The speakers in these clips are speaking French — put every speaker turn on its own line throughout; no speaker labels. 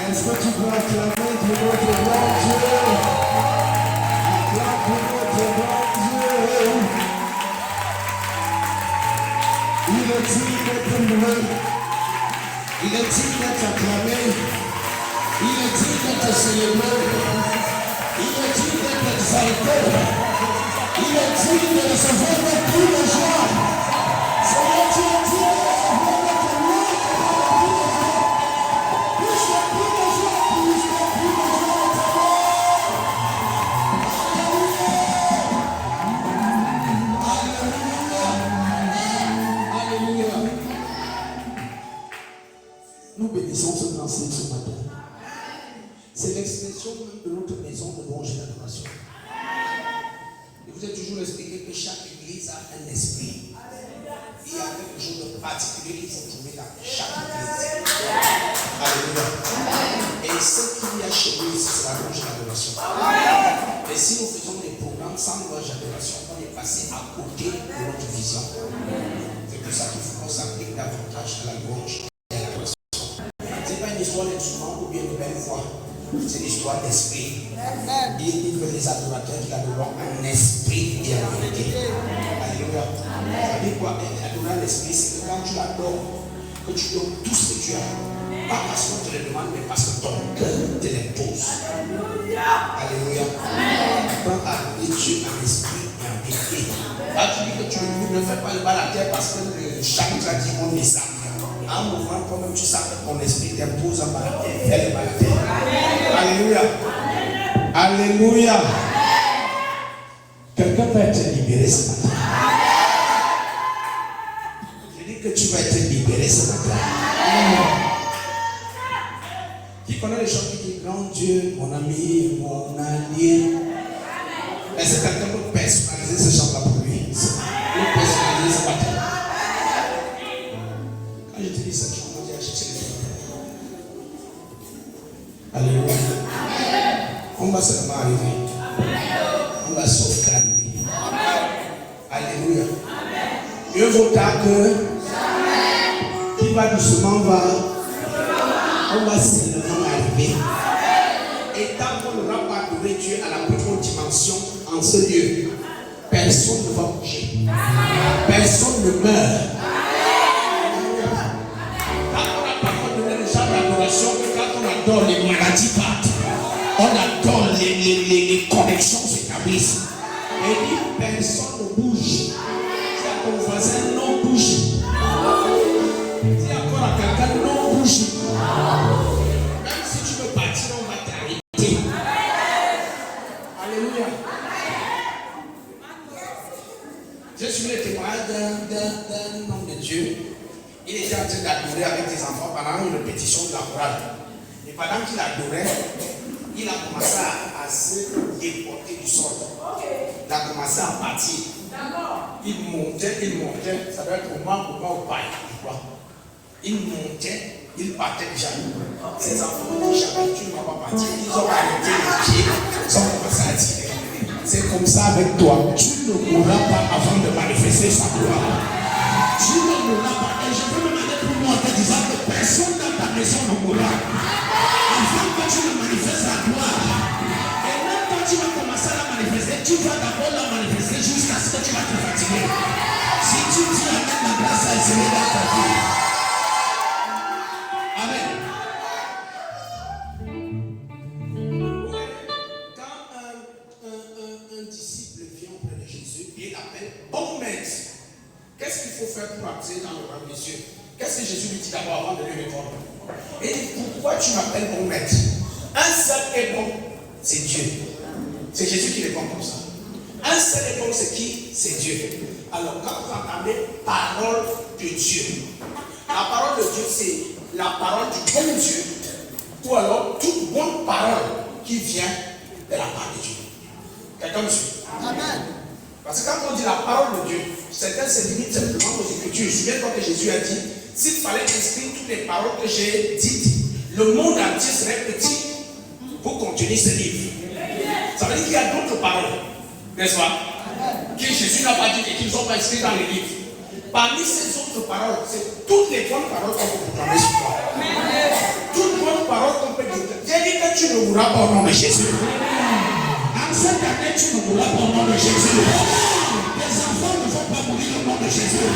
Est-ce que tu peux acclamer pour notre grand Dieu? Acclame pour notre grand Dieu. Il est digne d'être loué. Il est digne d'être acclamé. Il est digne d'être célébré. Il est digne d'être exalté. Il est digne de recevoir notre plus de joie. Seigneur, tu es digne de recevoir notre louange. Nous bénissons ce grand signe ce matin. C'est l'expression même de notre maison de louange et d'adoration. Je vous ai toujours expliqué que chaque église a un esprit. Il y a quelque chose de particulier qu'il faut trouver dans chaque église. Alléluia. Et ce qu'il y a chez nous ici, c'est la louange et l'adoration. Et si nous faisons des programmes sans louange et adoration, on est passé à côté de notre vision. C'est pour ça qu'il faut qu'on s'applique davantage à la louange. Ce n'est pas une histoire d'instrument ou bien de belle foi. C'est l'histoire d'esprit. Il dit que les adorateurs qui adorent en esprit et en vérité. Alléluia. Ça veut dire quoi? Adorer en esprit, c'est que quand tu l'adores, que tu donnes tout ce que tu as. Pas parce qu'on te le demande, mais parce que ton cœur te l'impose. Alléluia. Apprends à adorer Dieu en esprit et en vérité. Quand tu dis que tu ne fais pas le bas à la terre parce que le chapitre a dit on est ça. En mouvement, toi-même, tu sais que ton esprit t'impose en balader, fais le balader. Alléluia. Alléluia. Quelqu'un va être libéré ce matin. Je dis que tu vas être libéré ce matin. Qui connaît les gens qui disent grand Dieu, mon ami, mon allié. Est-ce que quelqu'un peut personnaliser ce chant-là pour lui? Peut personnaliser ce matin. Quand je te dis cette chanson, j'ai acheté les gens. Alléluia. On va seulement arriver. On va sauvegarder. Alléluia. Mieux vaut tard que qui va doucement va. On va seulement arriver. Et tant qu'on n'aura pas adoré Dieu à la plus haute dimension en ce lieu, personne ne va bouger. Personne ne meurt. Quand on adore, les maladies partent. On adore, les connexions s'établissent. Et dit personne ne bouge. Si à ton voisin, non bouge. Si encore à quelqu'un, non bouge. Même si tu veux partir, on va t'arrêter. Alléluia. Je suis le témoignage d'un homme de Dieu. Il était en train d'adorer avec des enfants pendant une répétition de la chorale. Et pendant qu'il adorait, il a commencé à se déporter du sol. Il a commencé à partir. Il montait, ça doit être au moment au paille, je crois. Il montait, il partait déjà. Ses enfants ont dit jamais tu ne vas pas partir. Ils ont arrêté les pieds, ils ont commencé à tirer. C'est comme ça avec toi. Tu ne mourras pas avant de manifester sa gloire. Tu ne mourras pas. Et je peux me demander pour moi en te disant que personne dans ta maison ne mourra. Avant que tu ne manifestes la gloire. Et même quand tu vas commencer à la manifester, tu vas d'abord la manifester jusqu'à ce que tu vas te fatiguer. Si tu dis amen, la grâce a été dans ta vie. Amen. Quand un disciple vient auprès de Jésus, il appelle bon maître. Qu'est-ce qu'il faut faire pour entrer dans le royaume des cieux? Qu'est-ce que Jésus lui dit d'abord avant de lui répondre? Et pourquoi tu m'appelles bon maître? Un seul est bon, c'est Dieu. C'est Jésus qui répond comme ça. Un seul est bon, c'est qui? C'est Dieu. Alors quand vous entendez parole de Dieu, la parole de Dieu, c'est la parole du bon Dieu, ou alors toute bonne parole qui vient de la part de Dieu. Quelqu'un me suit? Amen. Parce que quand on dit la parole de Dieu, certains se limitent simplement aux Écritures. Souviens-toi que Jésus a dit, s'il fallait inscrire toutes les paroles que j'ai dites, le monde entier serait petit pour contenir ce livre. Ça veut dire qu'il y a d'autres paroles, n'est-ce pas? Que Jésus n'a pas dit et qu'ils ne sont pas inscrits dans les livres. Parmi ces autres paroles, c'est toutes les bonnes paroles qu'on peut proclamer sur toi. Toutes bonnes paroles qu'on peut mourras pas au nom de Jésus. En cette année, tu ne mourras pas au nom de Jésus. Tes enfants ne vont pas mourir au nom de Jésus.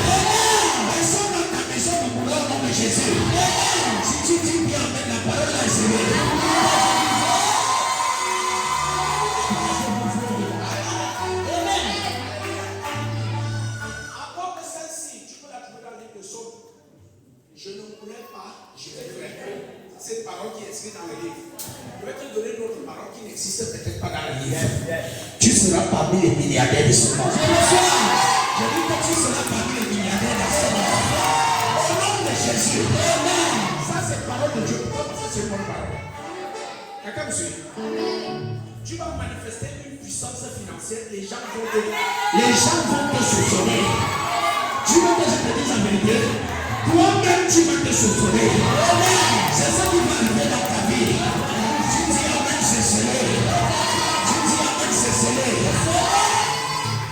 Personne dans ta maison ne mourra au nom de Jésus. Si tu dis bien, la parole est sévère. Je ne voulais pas, je vais faire cette parole qui est écrite dans le livre. Je vais te donner une autre parole qui n'existe peut-être pas dans le livre. Tu seras parmi les milliardaires de ce monde. Je dis que tu seras parmi les milliardaires de ce monde. Au nom de Jésus. Ça, c'est parole de Dieu. Ça, c'est une bonne parole. Quelqu'un me suit? Tu vas manifester une puissance financière. Les gens vont te soupçonner. Tu veux que je te dise la vérité? Toi-même, tu vas te soupçonner. C'est ça qui va arriver dans ta vie. Tu dis amen, c'est scellé. Tu dis amen, c'est scellé.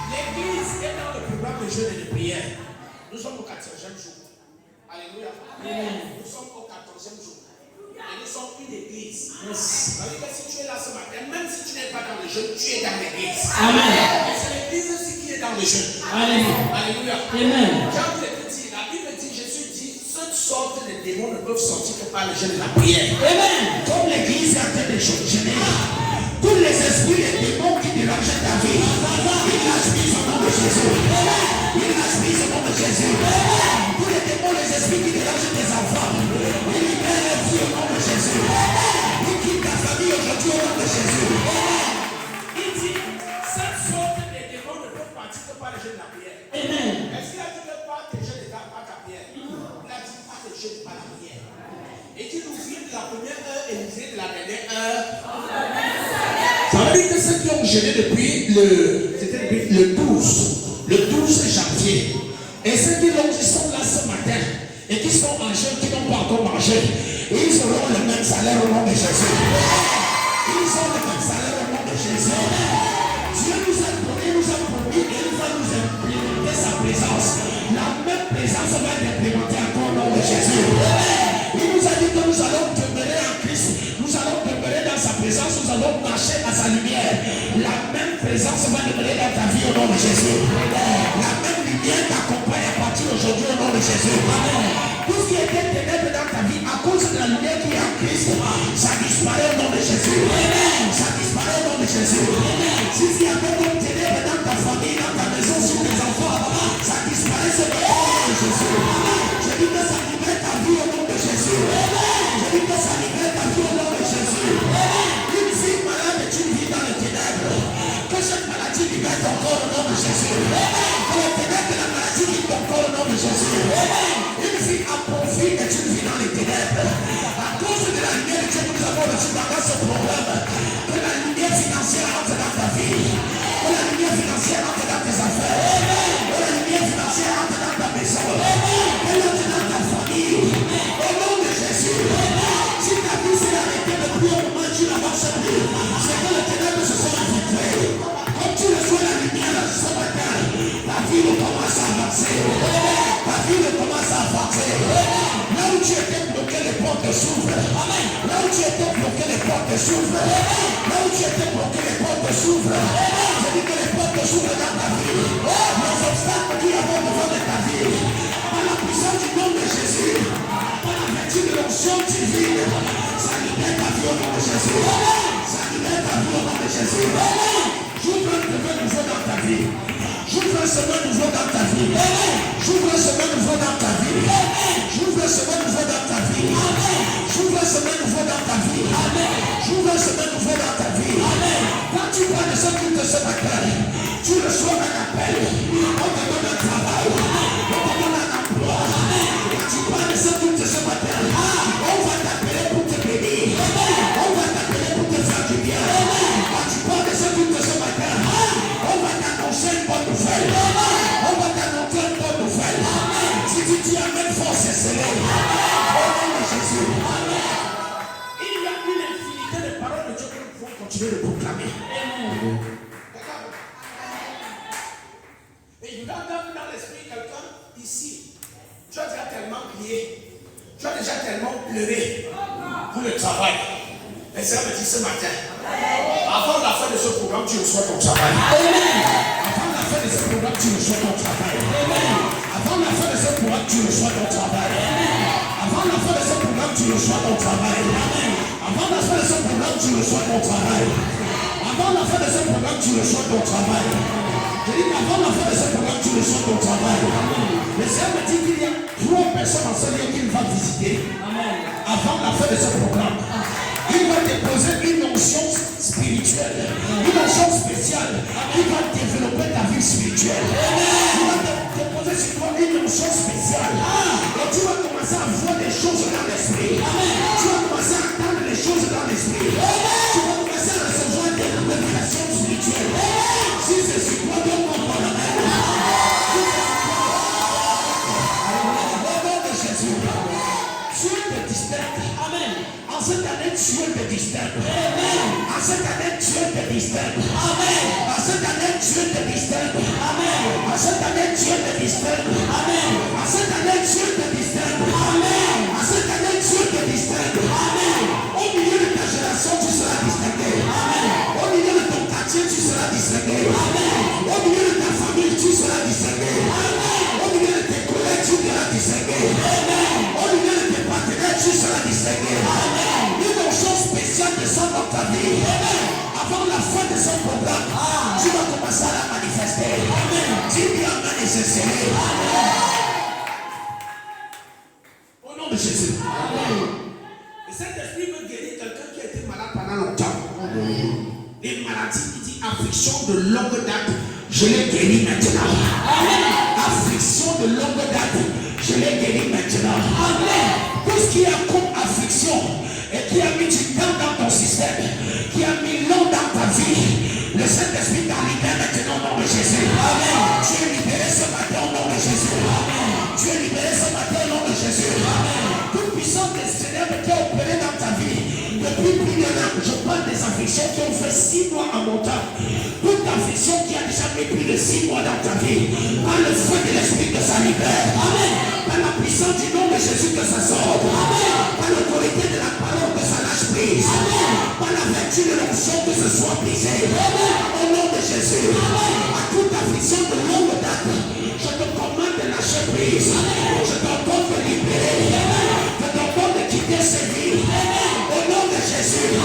L'église est dans le programme de jeûne et de prière. Nous sommes au 14e jour. Alléluia. Nous sommes au 14e jour. Et nous sommes une église. Ça veut dire que si tu es là ce matin, même si tu n'es pas dans le jeûne, tu es dans l'église. Amen. Et c'est l'église aussi qui est dans le jeûne. Alléluia. Amen. Quand tu es petit, la Bible dit, Jésus dit, cette sorte de démons ne peuvent sortir que par le jeûne et la prière. Amen. Comme l'église est en train de jeûner, tous les esprits et démons qui dérangent ta vie, ils l'aspirent au nom de Jésus. Ils l'aspirent au nom de Jésus. Tous les démons, les esprits qui dérangent tes enfants, ils libèrent la vie au nom de Jésus. Ils quittent ta famille aujourd'hui au nom de Jésus. Il dit, cette sorte de démons ne peuvent partir que par le jeûne et la prière. Amen. Est-ce qu'il a dit que par tes jeûnes et par ta prière? Il a dit par tes jeûnes et par la prière. Et qu'il nous vient de la première heure et nous vient de la dernière heure. Ça veut dire que ceux qui ont jeûné depuis le 12 janvier, et ceux qui sont là ce matin, et qui sont en jeûne, qui n'ont pas encore mangé, ils auront le même salaire au nom de Jésus. Ils ont le même salaire au nom de Jésus. Dieu nous a donné, nous a promis, et il va nous implémenter sa présence. La même présence va être implémentée encore au nom de Jésus. Il nous a dit que nous allons demeurer en Christ, nous allons demeurer dans sa présence, nous allons marcher à sa lumière. La même présence va demeurer dans ta vie au nom de Jésus. La même lumière t'accompagne à partir d'aujourd'hui au nom de Jésus. Tout ce qui était ténèbres dans ta vie, à cause de la lumière qui est en Christ, ça disparaît au nom de Jésus. Ça disparaît au nom de Jésus. Si il y avait comme ténèbres dans ta famille, dans ta maison, sur tes enfants, ça disparaît au nom de Jésus. Je dis que ça libère ta vie au nom de Jésus. Je dis que ça libère ta vie au nom de Jésus. Une fille malade est une vie dans les ténèbres. Que cette maladie libère ton corps au nom de Jésus. Que les ténèbres de la maladie libère ton corps au nom de Jésus. Une fille à profit est une vie dans les ténèbres. À cause de la lumière de Dieu que nous avons reçue dans ce programme, que la lumière financière entre dans ta vie. Que la lumière financière entre dans tes affaires. Que la lumière financière entre dans ta maison. Elle entre dans ta famille. Au nom de Jésus. Si ta vie s'est arrêtée depuis un moment, tu n'avances plus. C'est que les ténèbres se sont infiltrées. Comme tu reçois la lumière ce matin, ta vie commence à avancer. Ta vie commence à avancer. Là où tu étais bloqué, les portes s'ouvrent. Là où tu étais bloqué, les portes s'ouvrent. Là où tu étais bloqué, les portes s'ouvrent. Je dis que les portes s'ouvrent dans ta vie. Les obstacles qui avaient devant de ta vie, par la puissance du nom de Jésus, par la vertu de l'onction divine, ça libère ta vie au nom de Jésus. Ça libère ta vie au nom de Jésus. J'ouvre un chemin nouveau dans ta vie. J'ouvre un chemin nouveau dans ta vie. J'ouvre un chemin nouveau dans ta vie. J'ouvre un chemin nouveau dans ta vie. J'ouvre un chemin nouveau dans ta vie. J'ouvre un chemin nouveau dans ta vie. Quand tu vois de ce culte ce matin, tu reçois un appel. On te donne un travail. On te donne un emploi. Quand tu vois de ce culte ce matin, on va t'appeler pour te bénir. On va t'appeler pour te faire du bien. Quand tu vois de ce culte ce matin, on va t'annoncer une bonne nouvelle. On va t'annoncer une bonne nouvelle. Si tu dis amen fort, c'est scellé. Au nom de Jésus. Il y a une infinité de paroles de Dieu que nous pouvons continuer de proclamer. Et il va entendre dans l'esprit quelqu'un ici. Tu as déjà tellement prié. Tu as déjà tellement pleuré pour le travail. Le Seigneur me dit ce matin, avant la fin de ce programme, tu reçois ton travail. Avant la fin de ce programme, tu reçois ton travail. Avant la fin de ce programme, tu reçois ton travail. Avant la fin de ce programme, tu reçois ton travail. Avant la fin de ce programme, tu reçois ton travail. Avant la fin de ce programme, tu reçois ton travail. Je dis qu'avant la fin de ce programme, tu reçois ton travail. Le Seigneur me dit qu'il y a 3 personnes en ce lieu qu'il va visiter. Avant la fin de ce programme, il va déposer une onction spirituelle, une onction spéciale qui va développer ta vie spirituelle. Il va déposer sur toi une onction spéciale. Et tu vas commencer à voir des choses dans l'esprit. Tu vas commencer à entendre des choses dans l'esprit. Tu vas commencer à recevoir des révélations spirituelles. Si c'est sur toi, donne-moi pour la main. Au nom de Jésus, tu te distingues. Amen. En cette année, Dieu te distingue. En cette année, Dieu te distingue. En cette année, Dieu te distingue. En cette année, Dieu te distingue. En cette année, Dieu te distingue. En cette année, Dieu te distingue. Au milieu de ta génération, tu seras distingué. Au milieu de ton quartier, tu seras distingué. Au milieu de ta famille, tu seras distingué. Au milieu de tes collègues, tu seras distingué. Au milieu de tes partenaires, tu seras distingué. Une chose spéciale descend dans ta vie. Avant la fin de ce programme, tu vas commencer à la manifester. Dis bien amen et c'est serré. Au nom de Jésus. Le Saint-Esprit veut guérir quelqu'un qui a été malade pendant longtemps. Les maladies, il dit affliction de longue date, je l'ai guéri maintenant. Affliction de longue date, je l'ai guéri maintenant. Tout ce qui a comme affliction et qui a mis du temps dans ton système, qui a mis long dans ta vie, le Saint-Esprit t'a libéré maintenant au nom de Jésus. Tu es libéré ce matin au nom de Jésus. Tu es libéré ce matin au nom de Jésus. Toute puissance des ténèbres qui a opéré dans ta vie depuis plus d'un an, je parle des afflictions qui ont fait 6 mois en montant. Toute affliction qui a déjà mis plus de 6 mois dans ta vie, par le feu de l'Esprit que ça libère. Par la puissance du nom de Jésus que ça sort. Par l'autorité de la parole que ça lâche prise. Par la vertu de l'onction que ce soit brisé. Au nom de Jésus. À toute affliction de longue date, je te commande de lâcher prise. Je t'ordonne de libérer. Je t'ordonne de quitter ces vies. Au nom de Jésus.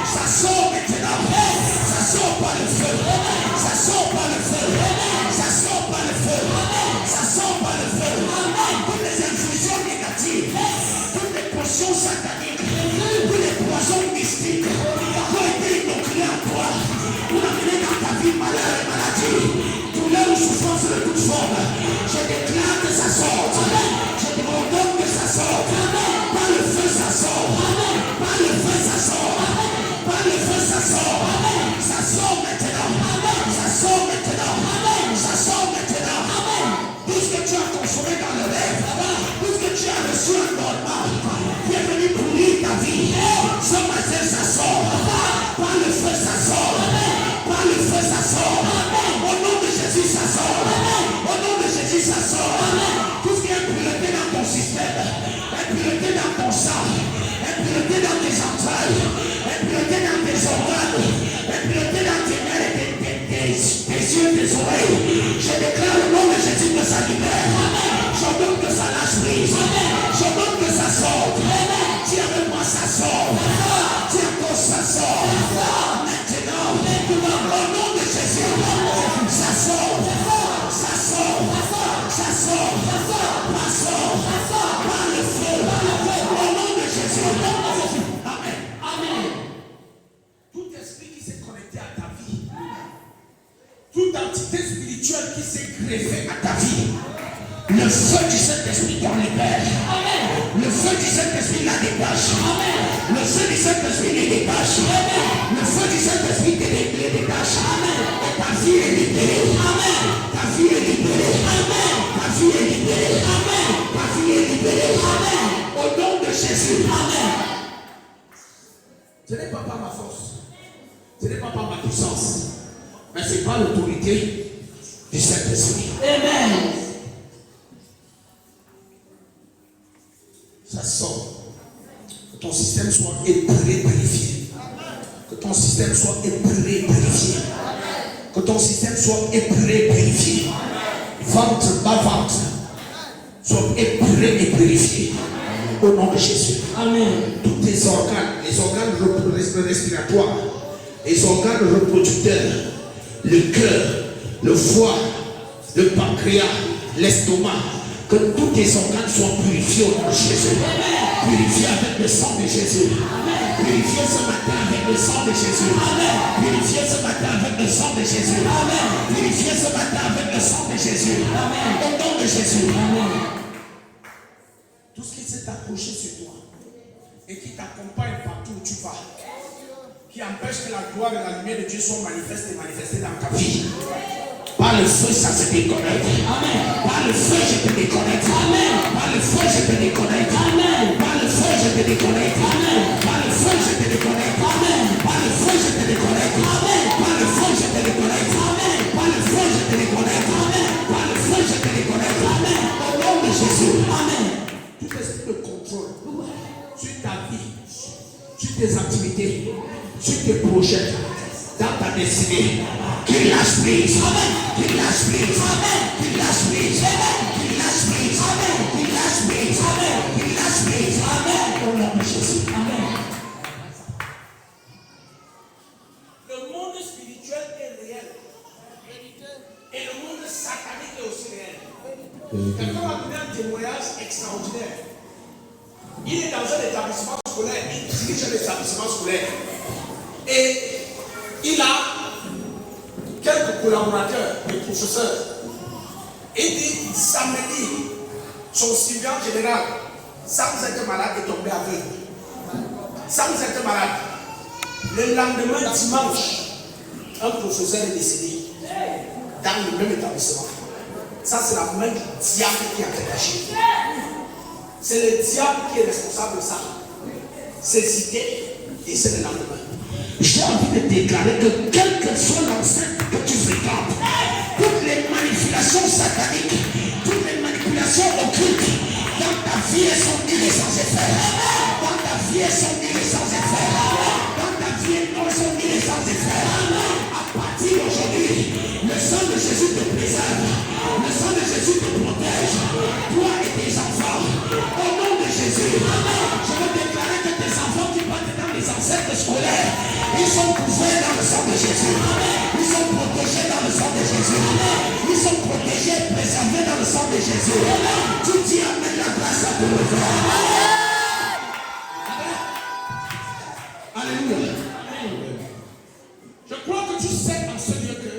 Ça sort maintenant. Ça sort par le feu. Ça sort par le feu. Ça sort par le feu. Ça sort par le feu. Toutes les infusions négatives, toutes les potions sataniques, tous les poisons mystiques qui ont été inoculés en toi pour amener dans ta vie malheur et maladie, douleur ou souffrance de toute forme, je déclare que ça sorte. Je te ordonne que ça sorte. Par le feu ça sort. Par le feu ça sort. Par le feu ça sort. Ça sort maintenant. Ça sort maintenant. Ça sort maintenant. Tout ce que tu as consommé dans le rêve, tout ce que tu as reçu en normal, qui est venu pourrir ta vie, ce matin ça sort. Par le feu ça sort. Par le feu ça sort. Au nom de Jésus ça sort. Au nom de Jésus ça sort. Tout ce qui est impureté dans ton système, impureté dans ton sang, impureté dans tes entrailles, impureté dans tes organes, impureté dans tes nerfs et tes yeux, tes oreilles, je déclare au nom de Jésus que ça libère. J'ordonne que ça lâche prise. J'ordonne que ça sorte. Dis avec moi ça sort. Dis encore ça sort. Maintenant, au nom de Jésus, ça sort. Ça sort. Ça sort. Ça sort. Par le feu. Au nom de Jésus. Amen. Tout esprit qui s'est connecté à ta vie, toute entité spirituelle qui s'est greffée à ta vie, le feu du Saint-Esprit t'en libère. Le feu du Saint-Esprit la dégage. Le feu du Saint-Esprit les dégage. Le feu du Saint-Esprit les dégage. Et ta vie est libérée. Ta vie est libérée. Ta vie est libérée. Ta vie est libérée. Au nom de Jésus. Ce n'est pas par ma force. Ce n'est pas par ma puissance. Mais c'est par l'autorité du Saint-Esprit. Amen. Ça sort. Que ton système soit épuré, purifié. Que ton système soit épuré, purifié. Que ton système soit épuré, purifié. Ventre, bas-ventre, soit épuré et purifié. Au nom de Jésus. Amen. Tous tes organes, les organes respiratoires, les organes reproducteurs, le cœur, le foie, le pancréas, l'estomac, que tous tes organes soient purifiés au nom de Jésus. Purifiés avec le sang de Jésus. Purifiés ce matin avec le sang de Jésus. Purifiés ce matin avec le sang de Jésus. Purifiés ce matin avec le sang de Jésus. Au nom de Jésus. Tout ce qui s'est accroché sur toi et qui t'accompagne partout où tu vas, qui empêche que la gloire et la lumière de Dieu soient manifestées dans ta vie. Par le feu, ça se déconnecte. Amen. Par le feu, je te déconnecte. Amen. Par le feu, je te déconnecte. Amen. Par le feu, je te déconnecte. Amen. Par le feu, je te déconnecte. Amen. Par le feu, je te déconnecte. Amen. Par le feu, je te déconnecte. Amen. Par le feu, je te déconnecte. Amen. Par le feu, je te déconnecte. Amen. Au nom de Jésus. Amen. Tout esprit de contrôle sur ta vie, sur tes activités, sur tes projets, dans ta destinée, qu'il lâche prise, qu'il lâche prise, qu'il lâche prise, qu'il lâche prise, qu'il lâche prise, qu'il lâche prise, au nom de Jésus. Amen. Le monde spirituel est réel et le monde satanique est aussi réel. Quelqu'un m'a donné un témoignage extraordinaire. Il est dans un établissement scolaire, il dirige un établissement scolaire et il a quelques collaborateurs, des professeurs. Il dit samedi, son surveillant général, sans être malade, est tombé aveugle. Sans être malade. Le lendemain, dimanche, un professeur est décédé dans le même établissement. Ça, c'est la main du diable qui a caché. C'est le diable qui est responsable de ça. C'est cité et c'est le lendemain. J'ai envie de déclarer que quelle que soit l'enceinte que tu fréquentes, toutes les manipulations sataniques, toutes les manipulations occultes, dans ta vie elles sont nulles et sans effet. Dans ta vie elles sont nulles et sans effet. Dans ta vie elles sont nulles et sans effet. À partir d'aujourd'hui, le sang de Jésus te préserve. Le sang de Jésus te protège. Toi et tes enfants. Au nom de Jésus. Je veux déclarer que tes enfants qui partent dans les ancêtres scolaires, ils sont couverts dans le sang de Jésus. Ils sont protégés dans le sang de Jésus. Ils sont protégés, préservés dans le sang de Jésus. Tu dis amen, la grâce à tout le monde. Alléluia. Je crois que tu sais dans ce lieu que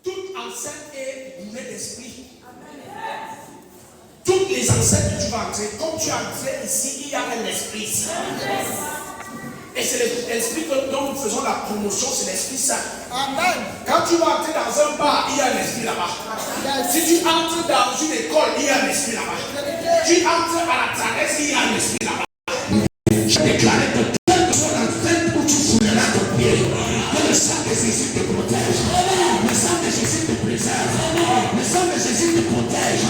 toute enceinte est bourrée d'esprit. Toutes les enceintes que tu vas entrer, comme tu es entré ici, il y a un esprit ici. Et c'est l'esprit dont nous faisons la promotion, c'est l'esprit saint. Amen. Quand tu vas entrer dans un bar, il y a un esprit là-bas. Si tu entres dans une école, il y a un esprit là-bas. Tu entres à la traverse, il y a un esprit là-bas. Je déclare que quelle que soit l'enceinte où tu fouleras ton pied, que le sang de Jésus te protège. Le sang de Jésus te préserve. Le sang de Jésus te protège.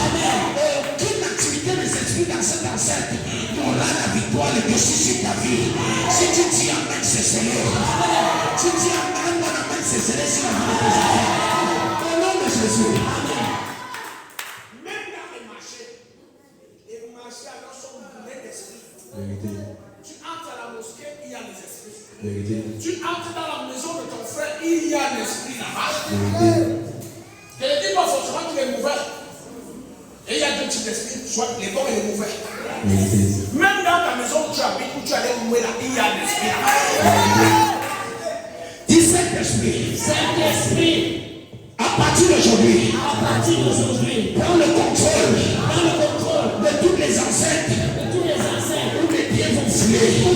Aucune activité des esprits dans cette enceinte n'aura la victoire et dessus sur ta vie. Si tu dis amen, c'est scellé. Tu dis amen, mon amen, c'est scellé sur la vie de tes enfants. Au nom de Jésus. Même dans les marchés alors sont bourrés d'esprits. Tu entres à la mosquée, il y a des esprits. Tu entres dans la maison de ton frère, il y a un esprit là-bas. Je ne dis pas forcément qu'il est mauvais. Et il y a deux types d'esprits, soit les bons et les mauvais. Même dans ta maison où tu habites, où tu allais louer là, il y a un esprit là-bas. Dis Saint-Esprit. Saint-Esprit. À partir d'aujourd'hui, prends le contrôle de toutes les enceintes où les pieds vont fouler.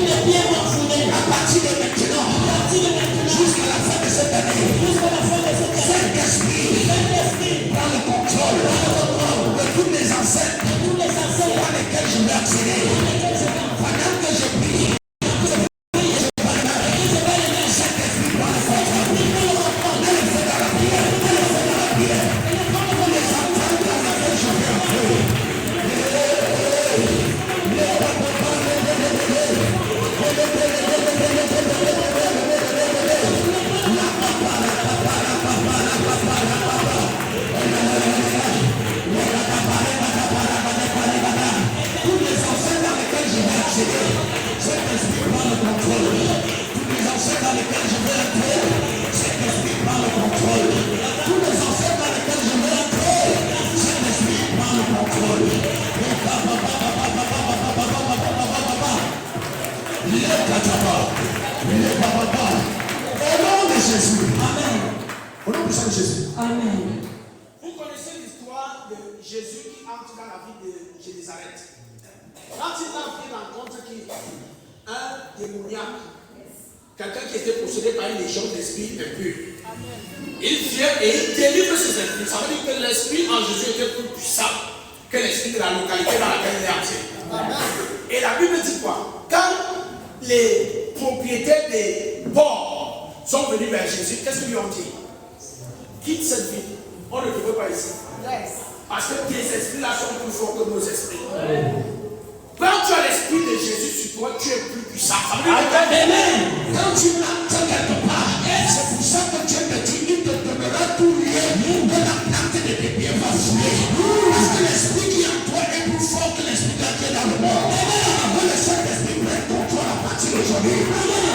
À partir de maintenant, jusqu'à la fin de cette année, Saint-Esprit, prends le contrôle de toutes les enceintes par lesquelles je vais accéder. Pendant que je prie,
Let's go.
Au nom de Jésus. Amen. Au nom puissant de Jésus.
Amen.
Vous connaissez l'histoire de Jésus qui entre dans la ville de Génézareth. Quand il entre, il rencontre un démoniaque, quelqu'un qui était possédé par une légion d'esprits impurs. Il vient et il délivre ses esprits. Ça veut dire que l'esprit en Jésus était plus puissant que l'esprit de la localité dans laquelle il est entré. Et la Bible dit quoi? Quand les propriétaires des porcs sont venus vers Jésus, qu'est-ce qu'ils lui ont dit? Quitte cette ville, on ne te veut pas ici. Parce que tes esprits là sont plus forts que nos esprits. Quand tu as l'esprit de Jésus sur toi, tu es plus puissant. Amen. Quand tu entres quelque part, c'est pour ça que Dieu te dit, il te donnera tout lieu que la plante de tes pieds va fouler. Parce que l'esprit qui est en toi est plus fort que l'esprit qui est dans le monde. Que le Saint-Esprit prenne contrôle à partir d'aujourd'hui.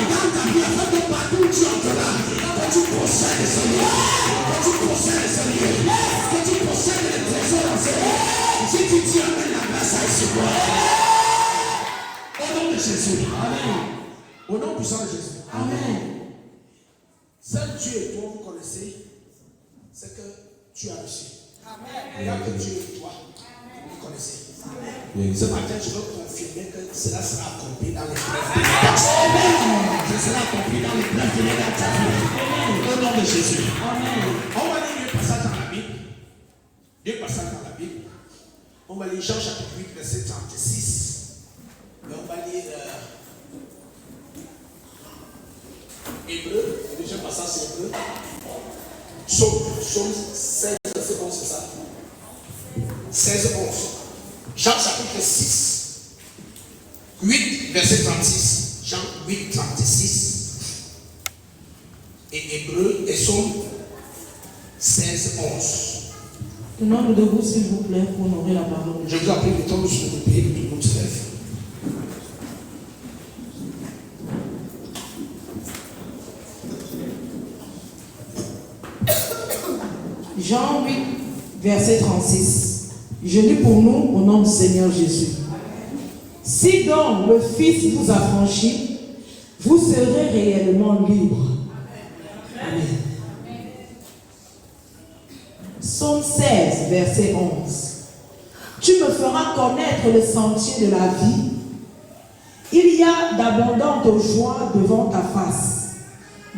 Dans ta vie, afin de partout où tu entreras, que tu possèdes ce lieu, que tu possèdes ce lieu, que tu possèdes les trésors dans ce lieu. Si tu dis amen, la grâce est sur toi. Au nom de Jésus. Amen. Au nom puissant de Jésus. Amen. Seul Dieu et toi, vous connaissez, c'est que tu as reçu. Amen. Il n'y a que Dieu et toi, vous connaissez. Amen. Ce matin, je veux confirmer que cela sera accompli dans les preuves de l'État. Ce sera accompli dans les preuves de l'État. Au nom de Jésus. Amen. On va lire deux passages dans la Bible. Deux passages dans la Bible. On va lire Jean chapitre 8, verset 36. Et on va lire Hébreu, le deuxième passage c'est Hébreu. Psaume 16, verset 11, c'est ça? 16, 11. Jean chapitre 6, 8, verset 36. Jean 8, 36. Et Hébreu et Psaume 16, 11.
Tenons-nous debout, s'il vous plaît, pour honorer la parole.
Je vous appelle le temps de se lever, que tout le monde se lève.
Jean 8, verset 36. Je lis pour nous au nom du Seigneur Jésus. Si donc le Fils vous affranchit, vous serez réellement libre. Amen. Psaume 16, verset 11. Tu me feras connaître le sentier de la vie. Il y a d'abondantes joies devant ta face,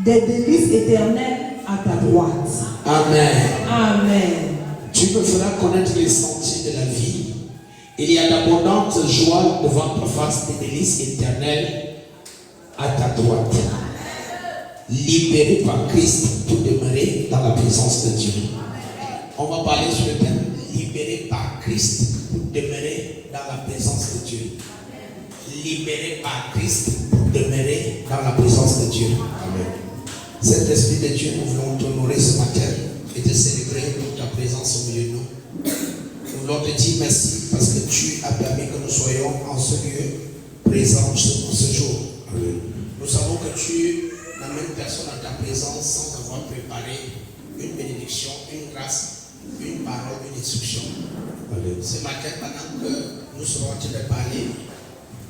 des délices éternelles à ta droite.
Amen.
Amen.
Tu me feras connaître les sentiers de la vie. Il y a d'abondantes joies devant ta face, des délices éternelles à ta droite. Libéré par Christ pour demeurer dans la présence de Dieu. On va parler sur le thème libéré par Christ pour demeurer dans la présence de Dieu. Libéré par Christ pour demeurer dans la présence de Dieu. Amen. Cet esprit de Dieu, nous voulons t'honorer ce matin et te célébrer pour ta présence au milieu de nous. Nous voulons te dire merci parce que tu as permis que nous soyons en ce lieu présents pour ce jour. Amen. Nous savons que tu n'amènes personne à ta présence sans avoir préparé une bénédiction, une grâce, une parole, une instruction. Amen. Ce matin, pendant que nous serons en train de parler,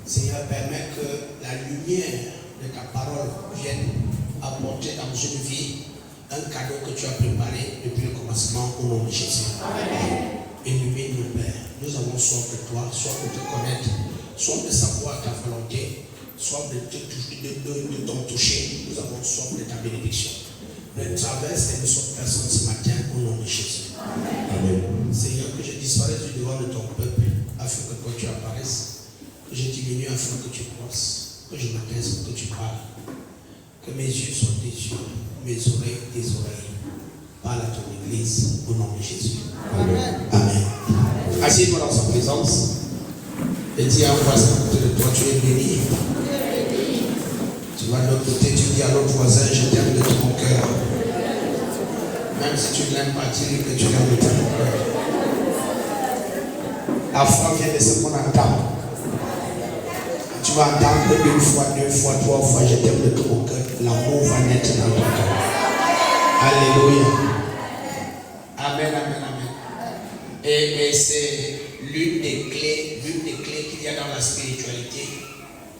Seigneur, permet que la lumière de ta parole vienne apporter dans une vie un cadeau que tu as préparé depuis le commencement au nom de Jésus. Amen. Illumine nos Pères. Nous avons soif de toi, soif de te connaître, soif de savoir ta volonté, soif de ton toucher. Nous avons soif de ta bénédiction. Traverse les autres personnes ce matin au nom de Jésus. Amen. Amen. Seigneur, que je disparaisse du devant de ton peuple afin que toi tu apparaisses, que je diminue afin que tu croisses, que je m'atteste pour que tu parles, que mes yeux soient tes yeux, mes oreilles tes oreilles. Parle à ton église au nom de Jésus. Amen. Amen. Assieds-toi dans sa présence et dis à un voisin à côté de toi, tu es béni. Tu vas de l'autre côté, tu dis à l'autre voisin, je t'aime de tout mon cœur. Même si tu ne l'aimes pas, dis que tu l'aimes de tout mon cœur. La foi vient de ce qu'on entend. Tu vas entendre une fois, deux fois, trois fois, je t'aime de tout mon cœur. L'amour va naître dans ton cœur. Alléluia. Amen, amen, amen. Et c'est l'une des clés qu'il y a dans la spiritualité.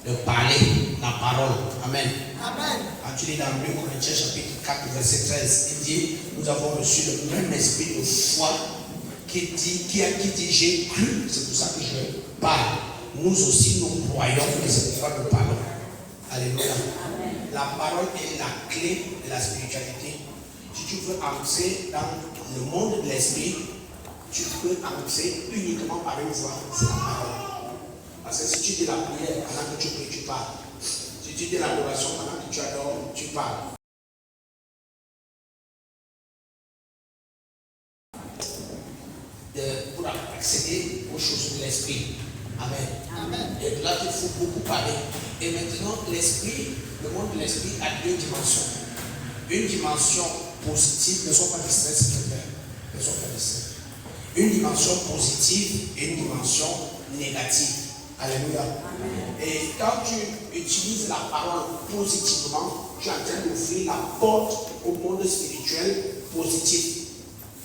de parler la parole. Amen.
Amen.
Quand tu lis dans 2 Corinthiens chapitre 4 verset 13, il dit, nous avons reçu le même esprit de foi qui dit j'ai cru, c'est pour ça que je parle. Nous aussi nous croyons et c'est pourquoi nous parlons. Alléluia. Amen. La parole est la clé de la spiritualité. Si tu veux entrer dans le monde de l'esprit, tu peux entrer uniquement par une voie, c'est la parole. Parce que si tu dis la prière pendant que tu pries, tu parles. Si tu dis l'adoration pendant que tu adores, tu parles. Pour accéder aux choses de l'esprit. Amen. Amen. Et là, il faut beaucoup parler. Et maintenant, l'esprit, le monde de l'esprit a 2 dimensions. Une dimension positive, ne sois pas distrait, s'il te plaît. Ne sois pas distrait. Une dimension positive et une dimension négative. Alléluia. Amen. Et quand tu utilises la parole positivement, tu es en train d'ouvrir la porte au monde spirituel positif.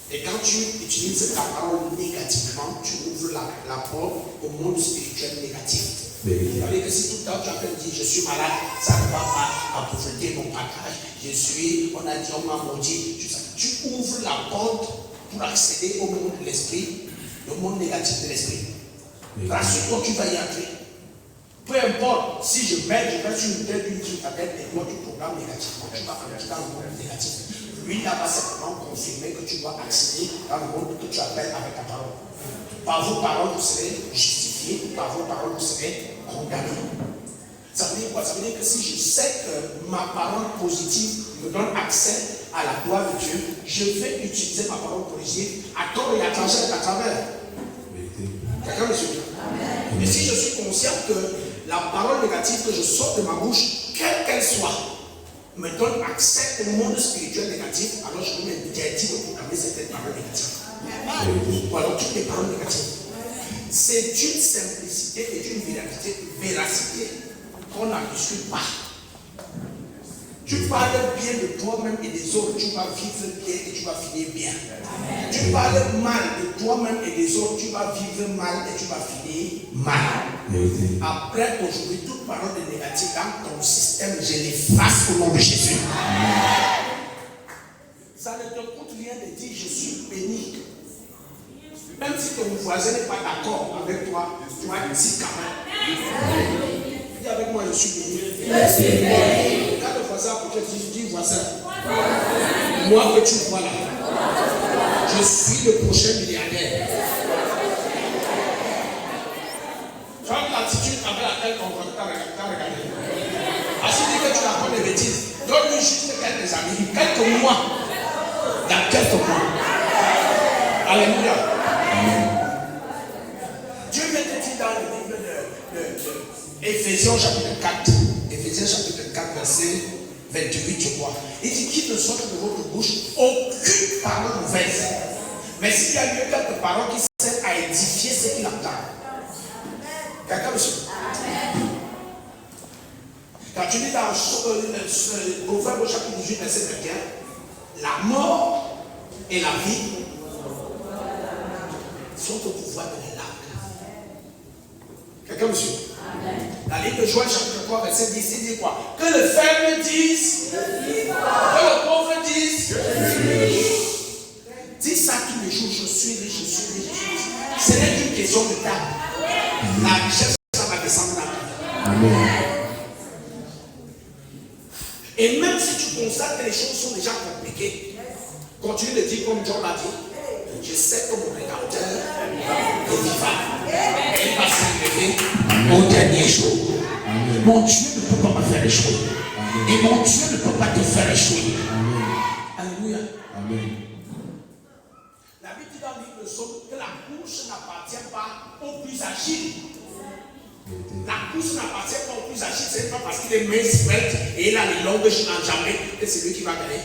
Et quand tu utilises ta parole négativement, tu ouvres la porte au monde spirituel négatif. C'est-à-dire que si tout le temps tu as dit je suis malade, ça ne va pas approfondir mon passage. On a dit on m'a maudit. Tu ouvres la porte pour accéder au monde de l'esprit, le monde négatif de l'esprit. Rassure-toi, tu vas y entrer. Peu importe, si je mets sur une tête d'une truc à tête et toi tu programmes négativement, tu vas entrer dans le monde négatif. Lui, là va simplement confirmer que tu dois accéder dans le monde que tu appelles avec ta parole. Par vos paroles, vous serez justifiés, par vos paroles, vous serez condamnés. Ça veut dire quoi? Ça veut dire que si je sais que ma parole positive me donne accès à la gloire de Dieu, je vais utiliser ma parole positive à tort et à travers. Quelqu'un me suit? Mais si je suis conscient que la parole négative que je sors de ma bouche, quelle qu'elle soit, me donne accès au monde spirituel négatif, alors je vais m'interdire de proclamer certaines paroles négatives. Ou alors toutes les paroles négatives. C'est une simplicité et une véracité qu'on n'abuscule pas. Tu parles bien de toi-même et des autres, tu vas vivre bien et tu vas finir bien. Tu parles mal de toi-même et des autres, tu vas vivre mal et tu vas finir mal. Après, aujourd'hui, toute parole de négative dans ton système, je l'efface au nom de Jésus. Ça ne te coûte rien de dire je suis béni. Même si ton voisin n'est pas d'accord avec toi, tu vas dire quand même. Dis avec moi, je suis béni. Je suis béni. Quand le voisin a peut-être dit voisin, moi que tu vois là, je suis le prochain milliardaire. Tu as l'attitude avec laquelle on t'a regardé. As-tu dit que tu racontes des bêtises? Donne-lui juste quelques amis, quelques mois. Dans quelques mois. Alléluia. Dieu vient te dire dans le livre de Éphésiens chapitre 4. Éphésiens chapitre 4, verset 28, je crois. Il dit qu'il ne sorte de votre bouche aucune parole mauvaise. Mais s'il y a lieu quelques paroles qui servent à édifier ceux qui l'entendent. Quelqu'un me suit? Quand tu lis dans Proverbe chapitre 18, verset 21, la mort et la vie sont au pouvoir de la langue. Quelqu'un me suit? La livre de Joël chapitre 3, verset 10, il dit quoi? Que le faible dise, que le pauvre dise, dis ça tous les jours, je suis riche, je suis riche, je suis riche. Ce n'est qu'une question de temps. La richesse, ça va descendre dans la vie. Amen. Et même si tu constates que les choses sont déjà compliquées, continue de dire comme John l'a dit, je sais que mon Rédempteur est vivant. Et il va s'enlever au dernier jour. Mon Dieu ne peut pas me faire échouer. Et mon Dieu ne peut pas te faire échouer. Alléluia. Amen. La Bible dit dans le livre de Psaume que la bouche n'appartient pas aux plus agiles. La bouche n'appartient pas aux plus agiles. Ce n'est pas parce qu'il est mince, et il a les longues enjambées que c'est lui qui va gagner.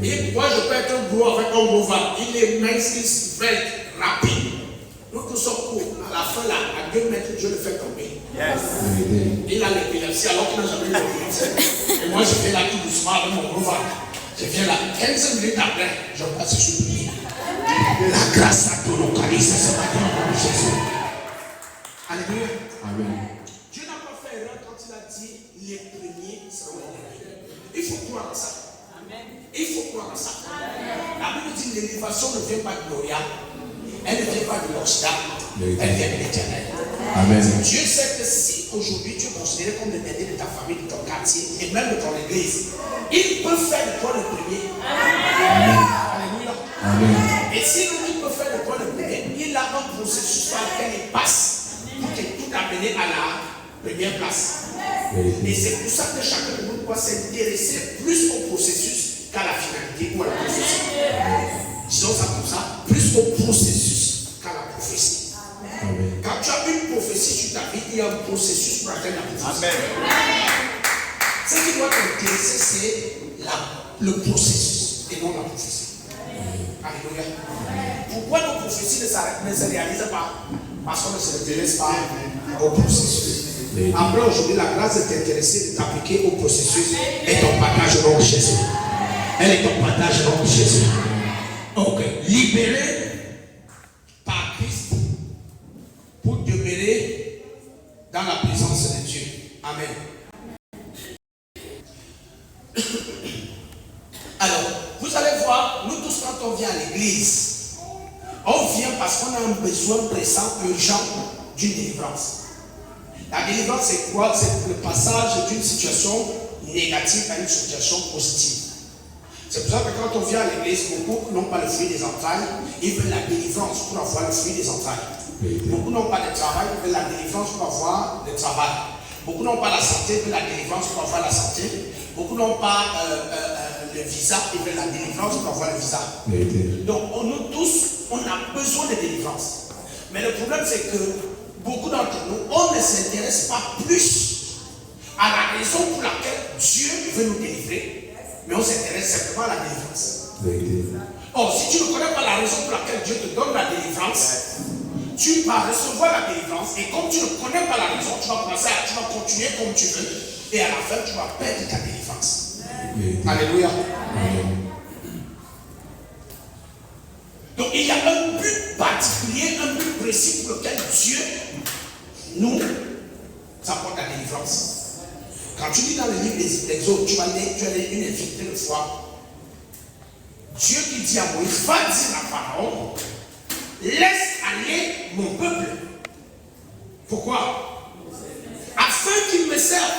Et moi je peux être gros avec un gros ventre. Il est mince, il svelte, rapide. Nous tous sommes courts. À la fin là, à 2 mètres, Dieu le fait tomber. Yes. Il a l'épilepsie alors qu'il n'a jamais eu l'épilepsie. Et moi je fais là tout doucement avec mon gros ventre. Je viens là, 15 minutes après, je passe sur lui. La grâce à te localiser ce matin au nom de Jésus. Alléluia. Amen. Dieu n'a pas fait erreur il a dit les premiers seront les derniers. Il faut croire à ça. Il faut croire à ça. La Bible dit que l'élévation ne vient pas de Gloria, elle ne vient pas de l'Occident, elle vient de l'Éternel. Dieu sait que si aujourd'hui tu es considéré comme le dernier de ta famille, de ton quartier et même de ton église, il peut faire de toi le premier. Alléluia. Et si il peut faire de toi le premier, il a un processus par lequel il passe pour te tout amener à la première place. Et c'est pour ça que chacun de nous doit s'intéresser plus au processus qu'à la finalité ou à la prophétie. Disons ça comme ça, plus au processus qu'à la prophétie. Quand tu as une prophétie sur ta vie, il y a un processus pour atteindre la prophétie. Ce qui doit t'intéresser, c'est le processus et non la prophétie. Alléluia. Pourquoi nos prophéties ne se réalisent pas? Parce qu'on ne s'intéresse pas au processus. Après aujourd'hui, la grâce de t'intéresser, de t'appliquer au processus est ton partage non Jésus. Elle est ton partage non Jésus. Ok. Libéré par Christ pour demeurer dans la présence de Dieu. Amen. Alors, vous allez voir, nous tous quand on vient à l'église, on vient parce qu'on a un besoin pressant, urgent d'une délivrance. La délivrance, c'est quoi? C'est le passage d'une situation négative à une situation positive. C'est pour ça que quand on vient à l'église, beaucoup n'ont pas le fruit des entrailles, ils veulent la délivrance pour avoir le fruit des entrailles. Beaucoup n'ont pas de travail, ils veulent la délivrance pour avoir le travail. Beaucoup n'ont pas la santé, ils veulent la délivrance pour avoir la santé. Beaucoup n'ont pas le visa, ils veulent la délivrance pour avoir le visa. Donc nous tous, on a besoin de délivrance. Mais le problème, c'est que beaucoup d'entre nous, on ne s'intéresse pas plus à la raison pour laquelle Dieu veut nous délivrer, mais on s'intéresse simplement à la délivrance. Or, si tu ne connais pas la raison pour laquelle Dieu te donne la délivrance, tu vas recevoir la délivrance, et comme tu ne connais pas la raison, tu vas continuer comme tu veux, et à la fin, tu vas perdre ta délivrance. Alléluia. Donc il y a un but particulier, un but précis pour lequel Dieu nous apporte la délivrance. Quand tu lis dans le livre des Exodes, tu as une infinité de fois. Dieu qui dit à Moïse, va dire à Pharaon, laisse aller mon peuple. Pourquoi? Afin qu'il me serve.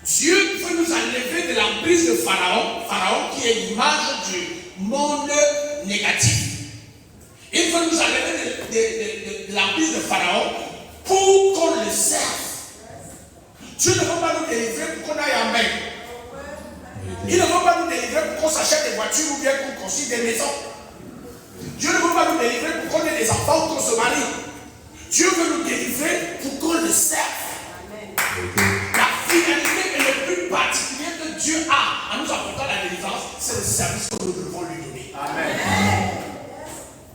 Dieu veut nous enlever de l'emprise de Pharaon, Pharaon qui est l'image du monde négatif. Il veut nous enlever de l'emprise de Pharaon pour qu'on le serve. Dieu ne veut pas nous délivrer pour qu'on aille en mer. Il ne veut pas nous délivrer pour qu'on s'achète des voitures ou bien qu'on construise des maisons. Dieu ne veut pas nous délivrer pour qu'on ait des enfants ou qu'on se marie. Dieu veut nous délivrer pour qu'on le serve. La finalité et le but particulier que Dieu a en nous apportant la délivrance, c'est le service que nous devons lui donner. Amen.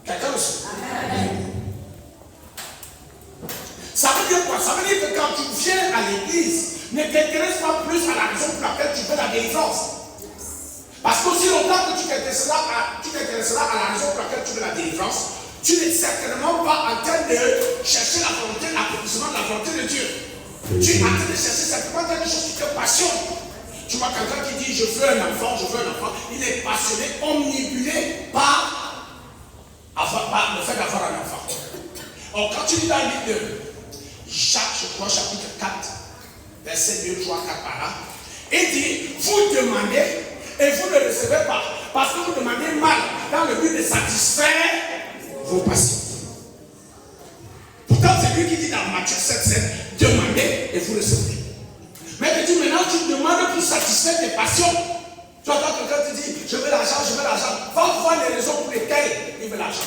Quelqu'un le sait? Ça veut dire quoi? Ça veut dire que quand tu viens à l'église, ne t'intéresse pas plus à la raison pour laquelle tu veux la délivrance. Parce qu'aussi longtemps que tu t'intéresseras à la raison pour laquelle tu veux la délivrance, tu n'es certainement pas en train de chercher la volonté, l'accomplissement de la volonté de Dieu. Tu es en train de chercher simplement quelque chose qui te passionne. Tu vois quelqu'un qui dit je veux un enfant, il est passionné, omnibulé par le fait d'avoir un enfant. Or, quand tu lis dans le livre de Jacques, je crois, chapitre 4, verset 2, 3, 4 par là, il dit, vous demandez et vous ne recevez pas, parce que vous demandez mal dans le but de satisfaire vos passions. Pourtant, c'est lui qui dit dans Matthieu 7, demandez et vous recevez. Mais tu dis maintenant, tu demandes pour satisfaire tes passions. Tu entends quelqu'un te dit, je veux l'argent, va voir les raisons pour lesquelles il veut l'argent.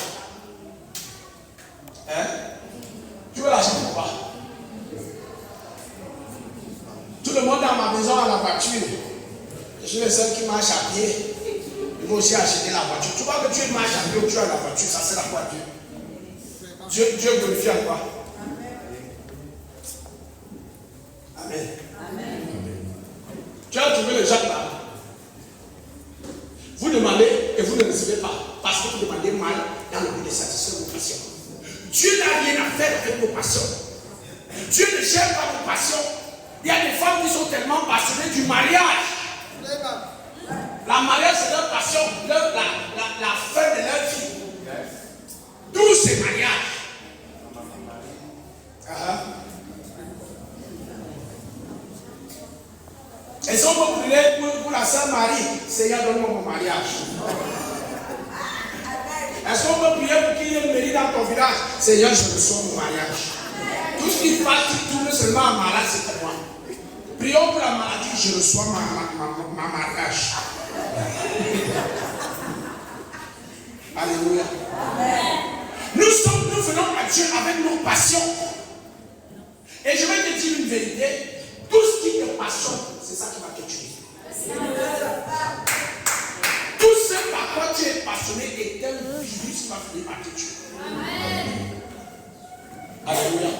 Hein? Tu veux l'argent pourquoi? Tout le monde dans ma maison a la voiture. Je suis le seul qui marche à pied. Il faut aussi acheter la voiture. Tu vois que tu marches à pied ou tu as la voiture, ça sert à quoi Dieu? Dieu glorifie à quoi? Amen. Amen. Tu as trouvé le Jacques là. Vous demandez et vous ne recevez pas. Parce que vous demandez mal dans le but de satisfaire vos passions. Dieu n'a rien à faire avec vos passions. Dieu Dieu ne cherche pas de passion. Il y a des femmes qui sont tellement passionnées du mariage. La mariage, c'est leur passion, la fin de leur vie. Tous ces mariages. Et si on peut prier pour la sœur Marie, Seigneur, donne-moi mon mariage. Est-ce qu'on peut prier pour qu'il y ait une mairie dans ton village? Seigneur, je reçois mon mariage. Tout ce qui part, qui tourne seulement en malade, c'est pour moi. Prions pour la maladie, je reçois ma mariage. Alléluia. Nous venons à Dieu avec nos passions. Et je vais te dire une vérité. Tout ce qui te passionne, c'est ça qui va te tuer. Tout ce par quoi tu es passionné est un virus qui va finir par te tuer. Alléluia.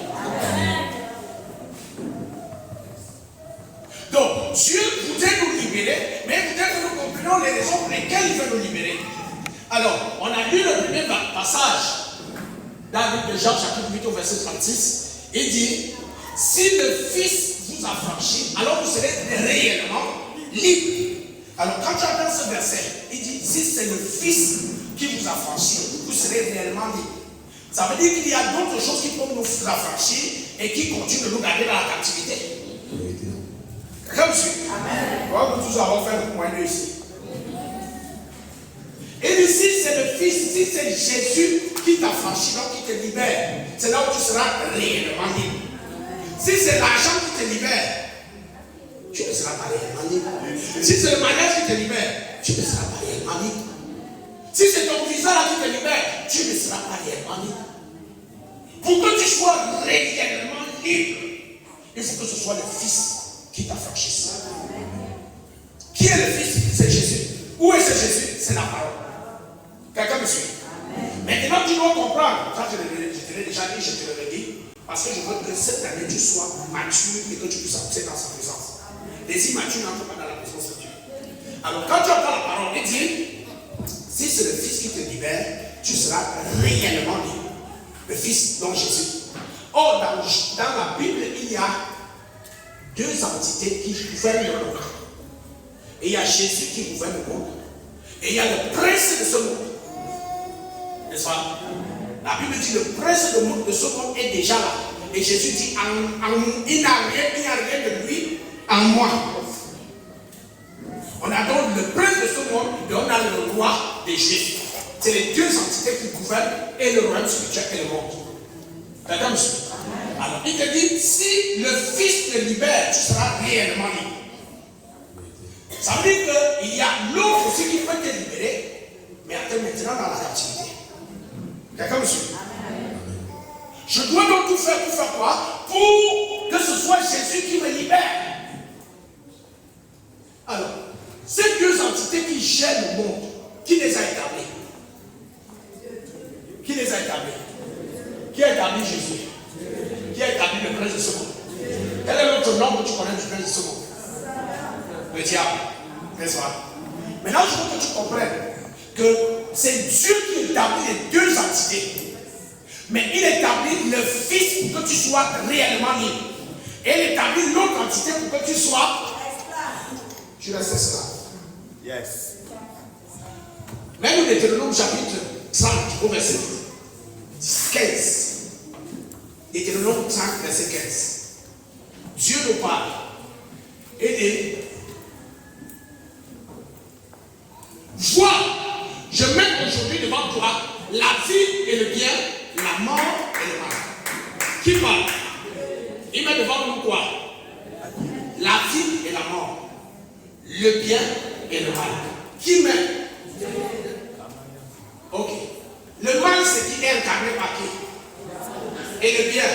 Donc, Dieu voudrait nous libérer, mais peut-être que nous comprenons les raisons pour lesquelles il veut nous libérer. Alors, on a lu le premier passage dans le livre de Jean, chapitre 8, au verset 36. Il dit, si le Fils vous affranchit, alors vous serez réellement libres. Alors, quand tu entends ce verset, il dit, si c'est le Fils qui vous affranchit, vous serez réellement libres. Ça veut dire qu'il y a d'autres choses qui peuvent nous affranchir et qui continuent de nous garder dans la captivité. Comme suit. Amen. Nous tous avons fait le point de ici. Et ici, c'est le Fils, si c'est Jésus qui t'affranchit, donc qui te libère, c'est là où tu seras réellement libre. Si c'est l'argent qui te libère, tu ne seras pas réellement libre. Si c'est le mariage qui te libère, tu ne seras pas réellement libre. Si c'est ton visa là qui te libère, tu ne seras pas réellement libre. Pour que tu sois réellement libre, il faut que ce soit le Fils qui t'affranchisse. Qui est le Fils? C'est Jésus. Où est ce Jésus? C'est la parole. Quelqu'un me suit? Maintenant, tu dois comprendre. Ça, je te l'ai déjà dit, je te le redis. Parce que je veux que cette année, tu sois mature et que tu puisses entrer dans sa présence. Les immatures n'entrent pas dans la présence de Dieu. Alors, quand tu entends la parole, il dit, si c'est le Fils qui te libère, tu seras réellement libre. Le Fils, donc Jésus. Or, dans la Bible, il y a deux entités qui gouvernent le monde. Et il y a Jésus qui gouverne le monde. Et il y a le prince de ce monde. N'est-ce pas? La Bible dit le prince de ce monde est déjà là. Et Jésus dit il n'y a rien de lui en moi. On a donc le prince de ce monde et on a le roi des Juifs. C'est les deux entités qui gouvernent et le royaume spirituel et le monde. D'accord, monsieur? Alors, il te dit, si le Fils te libère, tu seras réellement libre. Ça veut dire qu'il y a l'autre aussi qui peut te libérer, mais attends maintenant dans la captivité. Quelqu'un me suit? Je dois donc tout faire pour faire quoi? Pour que ce soit Jésus qui me libère. Alors, ces deux entités qui gèrent le monde, qui les a établies? Qui les a établies? Qui a établi Jésus? Qui a établi le prince de ce monde? Quel est l'autre nom que tu connais du prince de ce monde? Le diable, n'est-ce pas? Maintenant, je veux que tu comprennes que c'est Dieu qui établit les deux entités. Mais il établit le Fils pour que tu sois réellement libre. Et il établit l'autre entité pour que tu sois. Tu restes esclave. Yes. Même le Deutéronome chapitre 30, au verset 15. Deutéronome 30, verset 15. Dieu nous parle. Et dit, vois, je mets aujourd'hui devant toi la vie et le bien, la mort et le mal. Qui parle? Il met devant nous quoi? La vie et la mort, le bien et le mal. Qui met? Ok. Le mal, c'est qui est incarné par qui? Et le bien?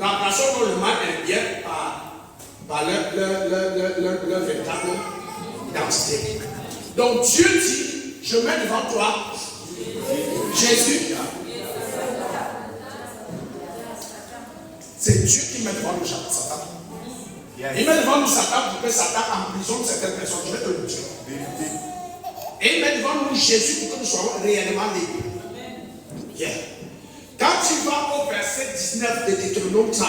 Remplaçons le mal et le bien par leur véritable identité. Donc Dieu dit, je mets devant toi Jésus. C'est Dieu qui met devant nous Satan. Il met devant nous Satan pour que Satan emprisonne certaines personnes. Je vais te le dire. Et il met devant nous Jésus pour que nous soyons réellement libres. Yeah. Quand tu vas au verset 19 de Deutéronome 30,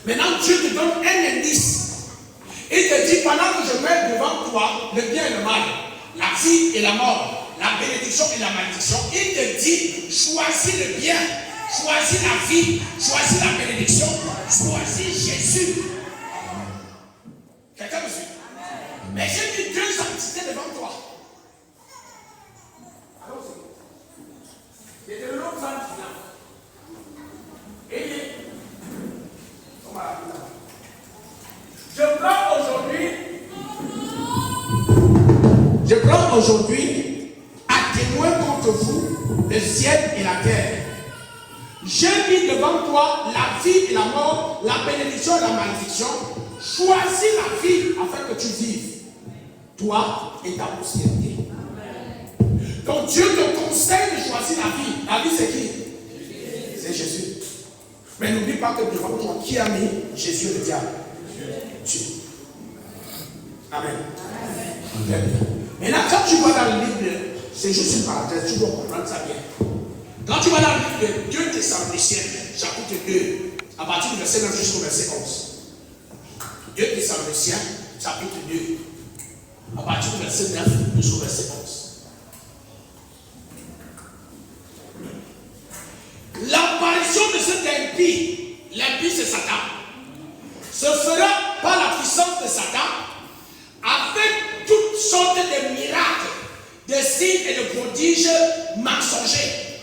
maintenant Dieu te donne un indice. Il te dit, pendant que je mets devant toi le bien et le mal, la vie et la mort, la bénédiction et la malédiction, il te dit, choisis le bien, choisis la vie, choisis la bénédiction, choisis Jésus. Quelqu'un me suit? Mais j'ai mis deux entités devant toi. Allons-y. Deutéronome 30. Je prends aujourd'hui à témoin contre vous le ciel et la terre. J'ai mis devant toi la vie et la mort, la bénédiction et la malédiction. Choisis la vie afin que tu vives, toi et ta postérité. Donc Dieu te conseille de choisir la vie. La vie c'est qui? C'est Jésus. Mais n'oublie pas que devant toi, qui a mis Jésus le diable? Dieu. Amen. Amen. Maintenant, quand tu vas dans le livre, c'est juste une parenthèse, tu dois comprendre ça bien. Quand tu vas dans le livre de 2 Thessaloniciens, chapitre 2, à partir du verset 9 jusqu'au verset 11. 2 Thessaloniciens, chapitre 2, à partir du verset 9 jusqu'au verset 11. L'apparition de cet impie, l'impie c'est Satan, se fera par la puissance de Satan avec toutes sortes de miracles, de signes et de prodiges mensongers.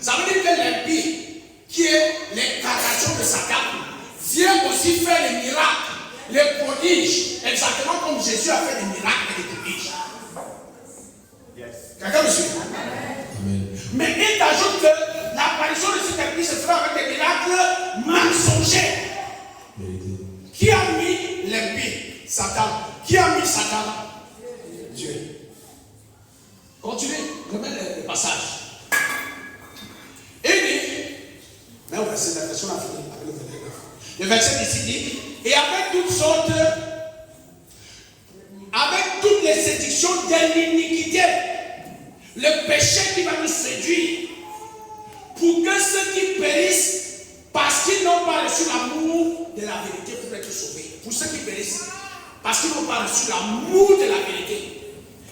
Ça veut dire que l'impie, qui est l'incarnation de Satan, vient aussi faire les miracles, les prodiges, exactement comme Jésus a fait des miracles et des prodiges. Quelqu'un me suit? Mais il t'ajoute que l'apparition de cet impie se fera avec des miracles mensongers. Qui a mis l'impie? Satan. Qui a mis Satan? Dieu. Continuez, remets le passage. Et dit, mais au verset 9, version a fini avec le verset 9. Le verset ici dit, et avec toutes sortes, avec toutes les séductions de l'iniquité, le péché qui va nous séduire, pour que ceux qui périssent, parce qu'ils n'ont pas reçu l'amour de la vérité pour être sauvés. Pour ceux qui périssent, parce qu'ils n'ont pas reçu l'amour de la vérité.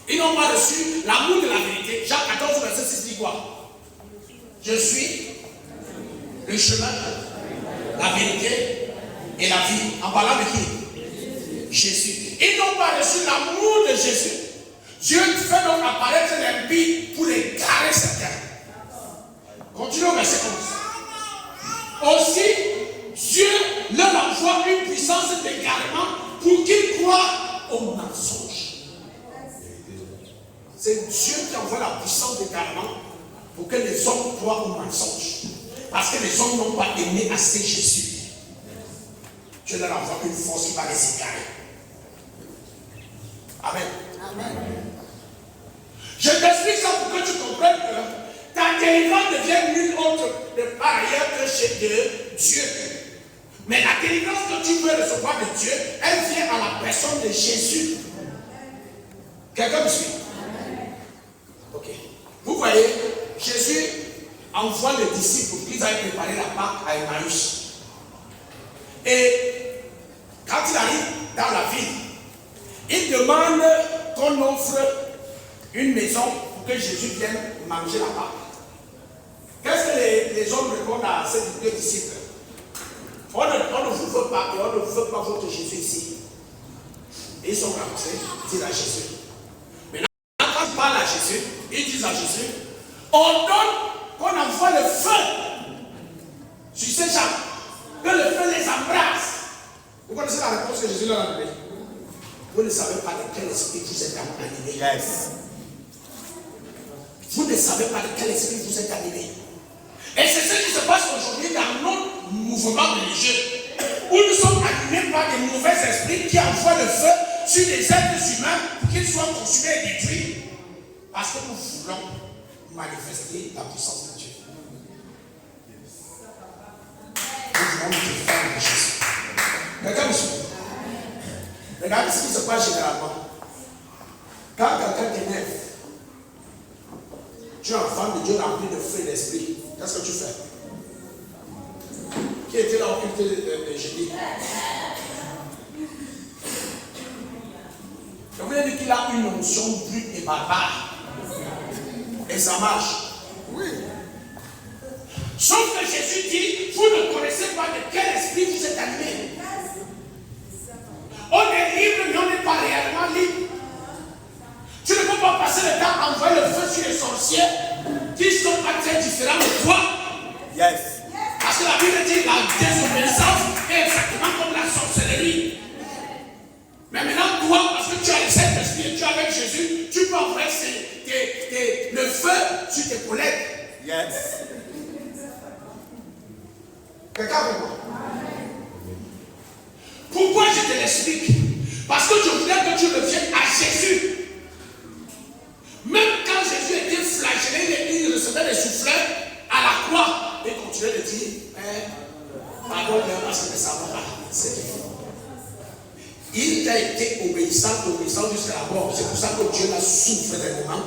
Ils n'ont pas reçu l'amour de la vérité. Jacques 14, verset 6 dit quoi? Je suis le chemin, la vérité et la vie. En parlant de qui? Jésus. Ils n'ont pas reçu l'amour de Jésus. Dieu fait donc apparaître l'impie pour égarer certains. Continue au verset 11. Aussi, Dieu leur envoie une puissance d'égarement pour qu'ils croient au mensonge. C'est Dieu qui envoie la puissance d'égarement pour que les hommes croient au mensonge. Parce que les hommes n'ont pas aimé assez Jésus. Dieu leur envoie une force qui va les égarer. Amen. Amen. Je t'explique ça pour que tu comprennes que ta délivrance devient nulle autre de par ailleurs que chez Dieu. Mais la délivrance que tu veux recevoir de Dieu, elle vient à la personne de Jésus. Quelqu'un me suit? Ok. Vous voyez, Jésus envoie les disciples pour qu'ils aillent préparer la Pâque à Emmaüs. Et quand il arrive dans la ville, il demande qu'on offre une maison pour que Jésus vienne manger la Pâque. Qu'est-ce que les hommes répondent à ces deux disciples? On ne vous veut pas et on ne veut pas votre Jésus ici. Et ils sont ramassés, ils disent à Jésus. Maintenant, quand ils parlent à Jésus, ils disent à Jésus, ordonne qu'on envoie le feu sur ces gens, que le feu les embrasse. Vous connaissez la réponse que Jésus leur a donnée? Vous ne savez pas de quel esprit vous êtes animé. Yes. Vous ne savez pas de quel esprit vous êtes animé. Et c'est ce qui se passe aujourd'hui dans notre mouvement religieux, où nous sommes animés par des mauvais esprits qui envoient le feu sur des êtres humains pour qu'ils soient consumés et détruits. Parce que nous voulons manifester la puissance de Dieu. Nous voulons nous défendre de Jésus. Quelqu'un me suit? Regardez ce qui se passe généralement. Quand quelqu'un t'énerve, tu es enfant de Dieu rempli de feu et d'esprit. Qu'est-ce que tu fais? Qui était là au culte de jeudi? Je voulais dire qu'il a une onction brute et barbare. Et ça marche. Oui. Sauf que Jésus dit, vous ne connaissez pas de quel esprit vous êtes animé. On est libre, mais on n'est pas réellement libre. Tu ne peux pas passer le temps à envoyer le feu sur les sorciers qui sont très différents de toi. Yes. Parce que la Bible dit la désobéissance est exactement comme la sorcellerie. Mais maintenant, toi, parce que tu as le Saint-Esprit et tu es avec Jésus, tu peux envoyer le feu sur tes collègues. Yes. Quelqu'un avec moi? Pourquoi je te l'explique? Parce que je voudrais que tu reviennes à Jésus. Même quand Jésus était flagellé, il recevait des soufflets à la croix. Et continuait de dire, pardonne-leur parce que ne savent pas. Il a été obéissant jusqu'à la mort. C'est pour ça que Dieu l'a soufflé des moments.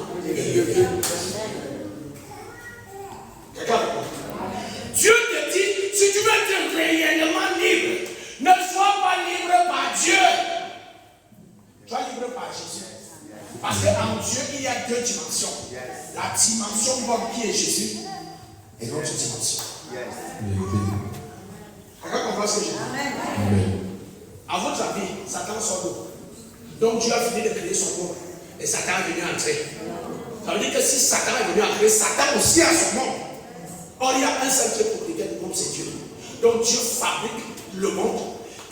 Quelqu'un avec moi? Dieu te dit, si tu veux être réellement libre, ne sois pas libre par Dieu. Sois libre par Jésus. Parce qu'en Dieu, il y a deux dimensions. La dimension bonne qui est Jésus et l'autre dimension. Quelqu'un comprend ce que je dis? À votre avis, Satan sort d'où? Donc Dieu a fini de créer son monde. Et Satan est venu entrer. Ça veut dire que si Satan est venu entrer, Satan aussi a son monde. Or, il y a un seul Dieu propriétaire du monde, c'est Dieu. Donc Dieu fabrique le monde,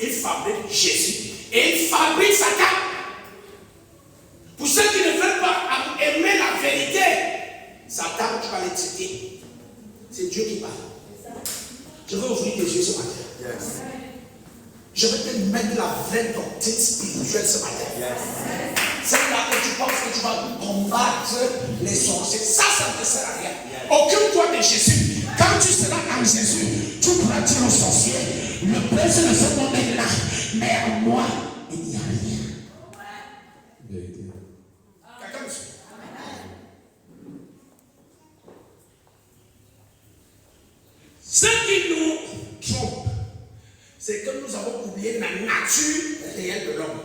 il fabrique Jésus et il fabrique Satan. Pour ceux qui ne veulent pas aimer la vérité, Satan, tu vas les traiter. C'est Dieu qui parle. Je veux ouvrir tes yeux ce matin. Yes. Je vais te mettre la vraie doctrine spirituelle ce matin. Yes. C'est là que tu penses que tu vas combattre les sorciers. Ça ne te sert à rien. Yes. Occupe-toi de Jésus. Quand tu seras en Jésus, tu pourras dire aux sorciers, le prince de ce monde est là, mais en moi, il n'y a rien. Quelqu'un me suit? Ce qui nous trompe, c'est que nous avons oublié la nature réelle de l'homme.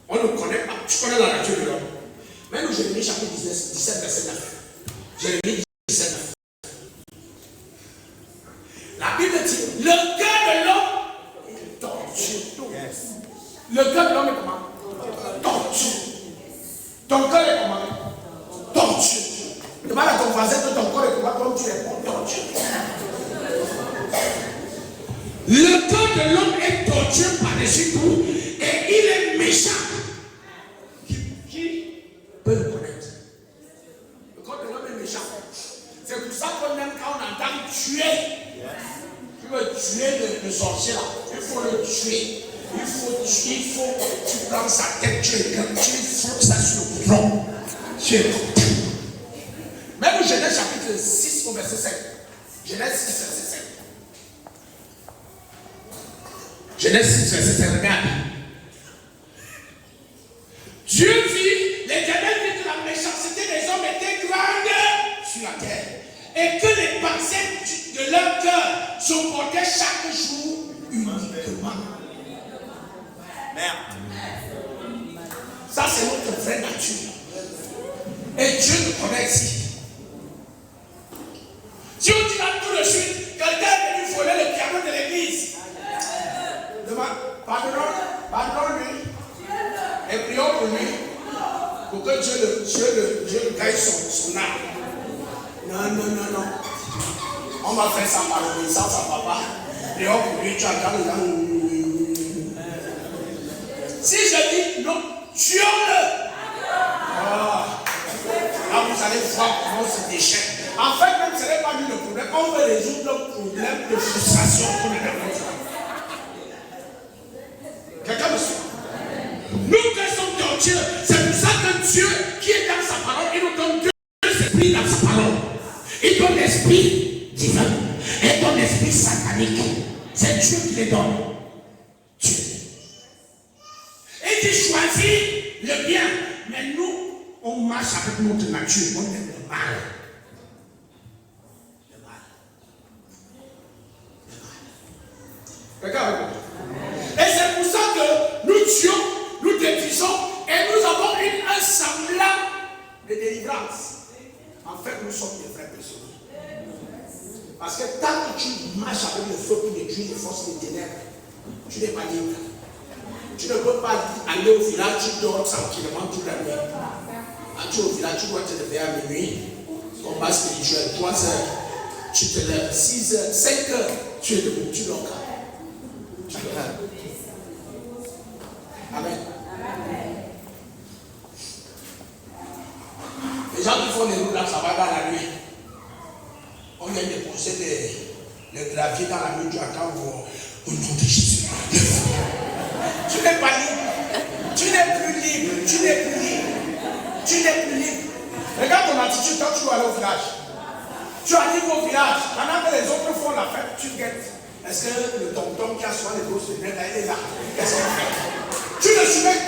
On ne connaît pas. Tu connais la nature de l'homme. Même Jérémie chapitre 17, verset 9. Jérémie 17, 9. La Bible dit, le cœur de l'homme est tordu. Yes. Le cœur de l'homme est comment? Tordu. Ton cœur est comment? Tordu. Demande à ton voisin que ton corps est comment? Comme tu es tordu. Le cœur de l'homme est tordu par-dessus tout et il est méchant. Qui peut le connaître? Le corps de l'homme est méchant. C'est pour ça qu'on aime quand on entend tuer. Tu veux tuer le sorcier là, il faut le tuer. Tu prends sa tête, tu frottes ça sur le front. Même Genèse chapitre 6 au verset 5. Genèse 6 verset 5. Genèse 6 verset 5, regarde. Dieu vit, l'Éternel vit que la méchanceté des hommes était grande sur la terre. Et que les pensées de leur cœur sont portées chaque jour uniquement. Merde. Ça, c'est notre vraie nature. Et Dieu nous connaît ici. Si on dit là tout de suite, quelqu'un est venu voler le piano de l'église. Demande, pardonne-lui. Et prions pour lui. Pour que Dieu gagne son âme. Non. On va faire ça par l'obéissance à papa. Prions pour lui, tu attends les gens. Si je dis non, tuons-le. Là, vous allez voir comment se déchaîne. En fait, même ce n'est pas lui le problème. On veut résoudre le problème de frustration qu'on a dans notre vie. Quelqu'un me suit? Nous qui sommes torturés, c'est pour ça que Dieu, qui est dans sa parole, il nous donne deux esprits dans sa parole. Il donne l'esprit divin et donne l'esprit satanique. C'est Dieu qui les donne. Dieu. Et il choisit le bien. Mais nous, on marche avec notre nature. On aime le mal. Le mal. Regarde. Et c'est pour ça que nous tuons, nous détruisons et nous avons un semblant de délivrance. En fait, nous sommes des vraies personnes. Parce que tant que tu marches avec le feu pour détruire les forces des ténèbres, tu n'es pas libre. Tu ne peux pas aller au village, tu dors tranquillement toute la nuit. Quand tu es au village, tu dois te lever à minuit. Combat spirituel, 3 heures. Tu te lèves, 6 heures, 5 heures. Tu es debout, tu dors. Amen. Les gens qui font des roues là, ça va dans la nuit. On vient déposer le gravier dans la nuit du Akam au nom de Jésus. Tu n'es pas libre. Tu n'es plus libre. Tu n'es plus libre. Tu n'es plus libre. Regarde ton attitude quand tu vas aller au village. Tu arrives au village. Pendant que les autres font la fête, tu guettes. Est-ce que le tonton qui a soin des grosses fenêtres, il est là? Qu'est-ce qu'il fait? Tu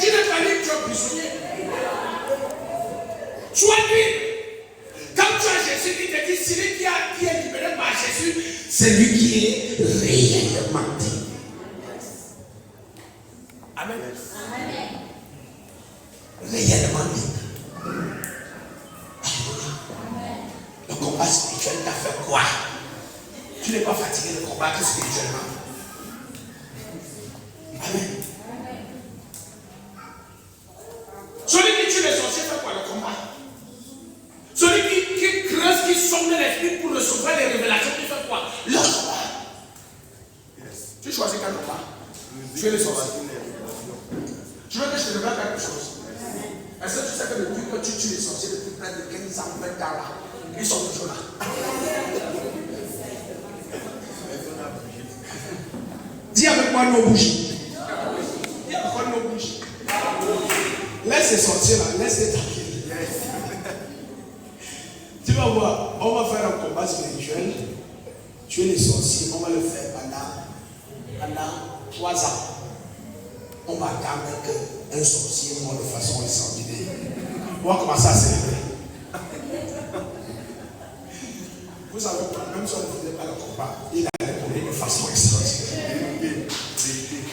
n'es pas libre, tu es prisonnier. Sois libre. Quand tu as Jésus, il te dit, celui qui est libéré par Jésus, c'est lui qui est réellement libre. Amen. Amen. Réellement libre. Amen. Le combat spirituel t'a fait quoi? Tu n'es pas fatigué de combattre spirituellement. Amen. Celui qui tue les sorciers fait quoi le combat? Celui qui creuse, qui sonne l'esprit pour recevoir les révélations, qui fait quoi? Le combat. Yes. Tu choisis quel combat? Tu es les sorciers. Tu veux que je te révèle quelque chose? Est-ce que tu sais que depuis que tu tues les sorciers, depuis près de 15 ans, 20 ans là, ils sont toujours là? Dis avec moi nos bougies. Dis avec moi nos bougies. Laisse les sorciers là, laisse-les tranquilles. Tu vas voir, on va faire un combat spirituel. Tuer les sorciers, on va le faire pendant 3 ans. On va attendre qu'un sorcier meurt de façon extraordinaire. On va commencer à célébrer. Vous savez quoi, même si on ne faisait pas le combat, il allait mourir de façon extraordinaire.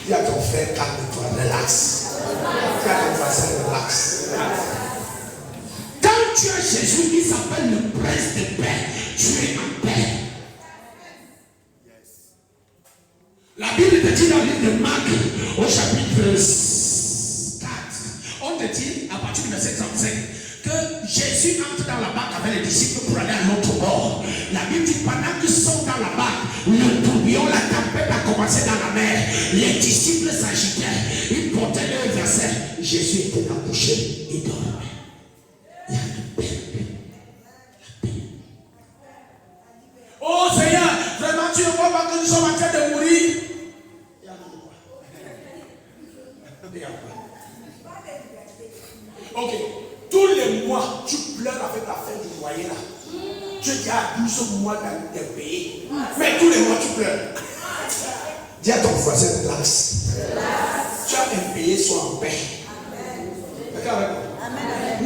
Dis à ton frère, calme-toi, relax. Dis à ton frère, relax. Quand tu as Jésus, il s'appelle le prince de paix. Tu es en paix. La Bible te dit dans le livre de Marc, au chapitre 4, on te dit, à partir du verset 35, que Jésus entre dans la barque avec les disciples pour aller à l'autre bord. La Bible dit, pendant qu'ils sont dans la barque, le tourbillon, la tempête a commencé dans la mer. Les disciples s'agitaient, ils portaient leur verset. Jésus était accouché, il dormait. Il y a une paix. Oh Seigneur, vraiment tu ne vois pas que nous sommes en train de mourir? Il y a quoi? Il y a quoi? Ok, tous les mois, tu pleures avec la fête du loyer là. Tu dis à 12 mois de payer. Mais tous les mois tu pleures. Dis à ton voisin, relax. Tu as impayé, sois en paix. D'accord avec moi?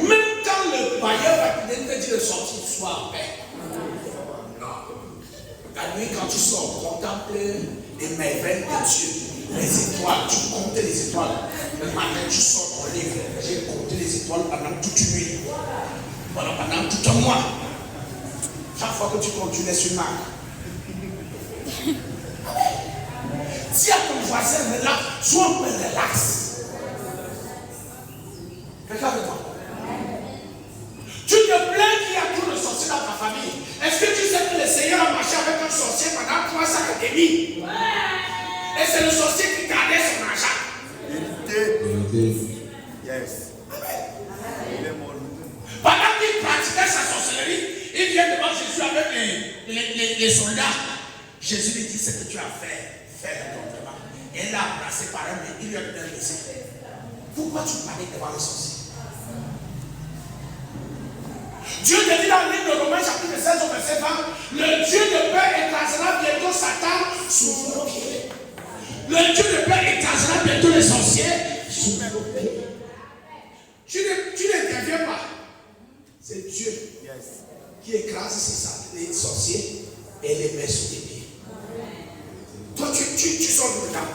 Même quand le bailleur va te dire de sortir, sois en paix. La nuit, quand tu sors, contemple les merveilles de Dieu. Les étoiles, tu comptes les étoiles. Le matin, tu sors ton livre. J'ai compté les étoiles pendant toute une nuit. Pendant tout un mois. Chaque fois que tu comptes, tu laisses une marque. Si à ton voisin, relax, sois un peu relax. Regarde moi. Tu te plains qu'il y a trop de sorciers dans ta famille. Est-ce que tu sais que le Seigneur a marché avec un sorcier pendant 3 ans et demi? Et c'est le sorcier qui gardait son argent. Yes. Pendant qu'il pratiquait sa sorcellerie, il vient devant Jésus avec les soldats. Jésus lui dit, ce que tu as fait, fais-le promptement. Et il l'a embrassé par un, il lui a donné un baiser. Pourquoi tu paniques devant les sorciers? Dieu te dit dans le livre de Romains chapitre 16 au verset 20, le Dieu de paix écrasera bientôt Satan sous vos pieds. Le Dieu de paix écrasera bientôt les sorciers sous vos pieds. Tu n'interviens pas. C'est Dieu qui écrase les sorciers et les met sous tes pieds. Toi, tu tu sors dedans.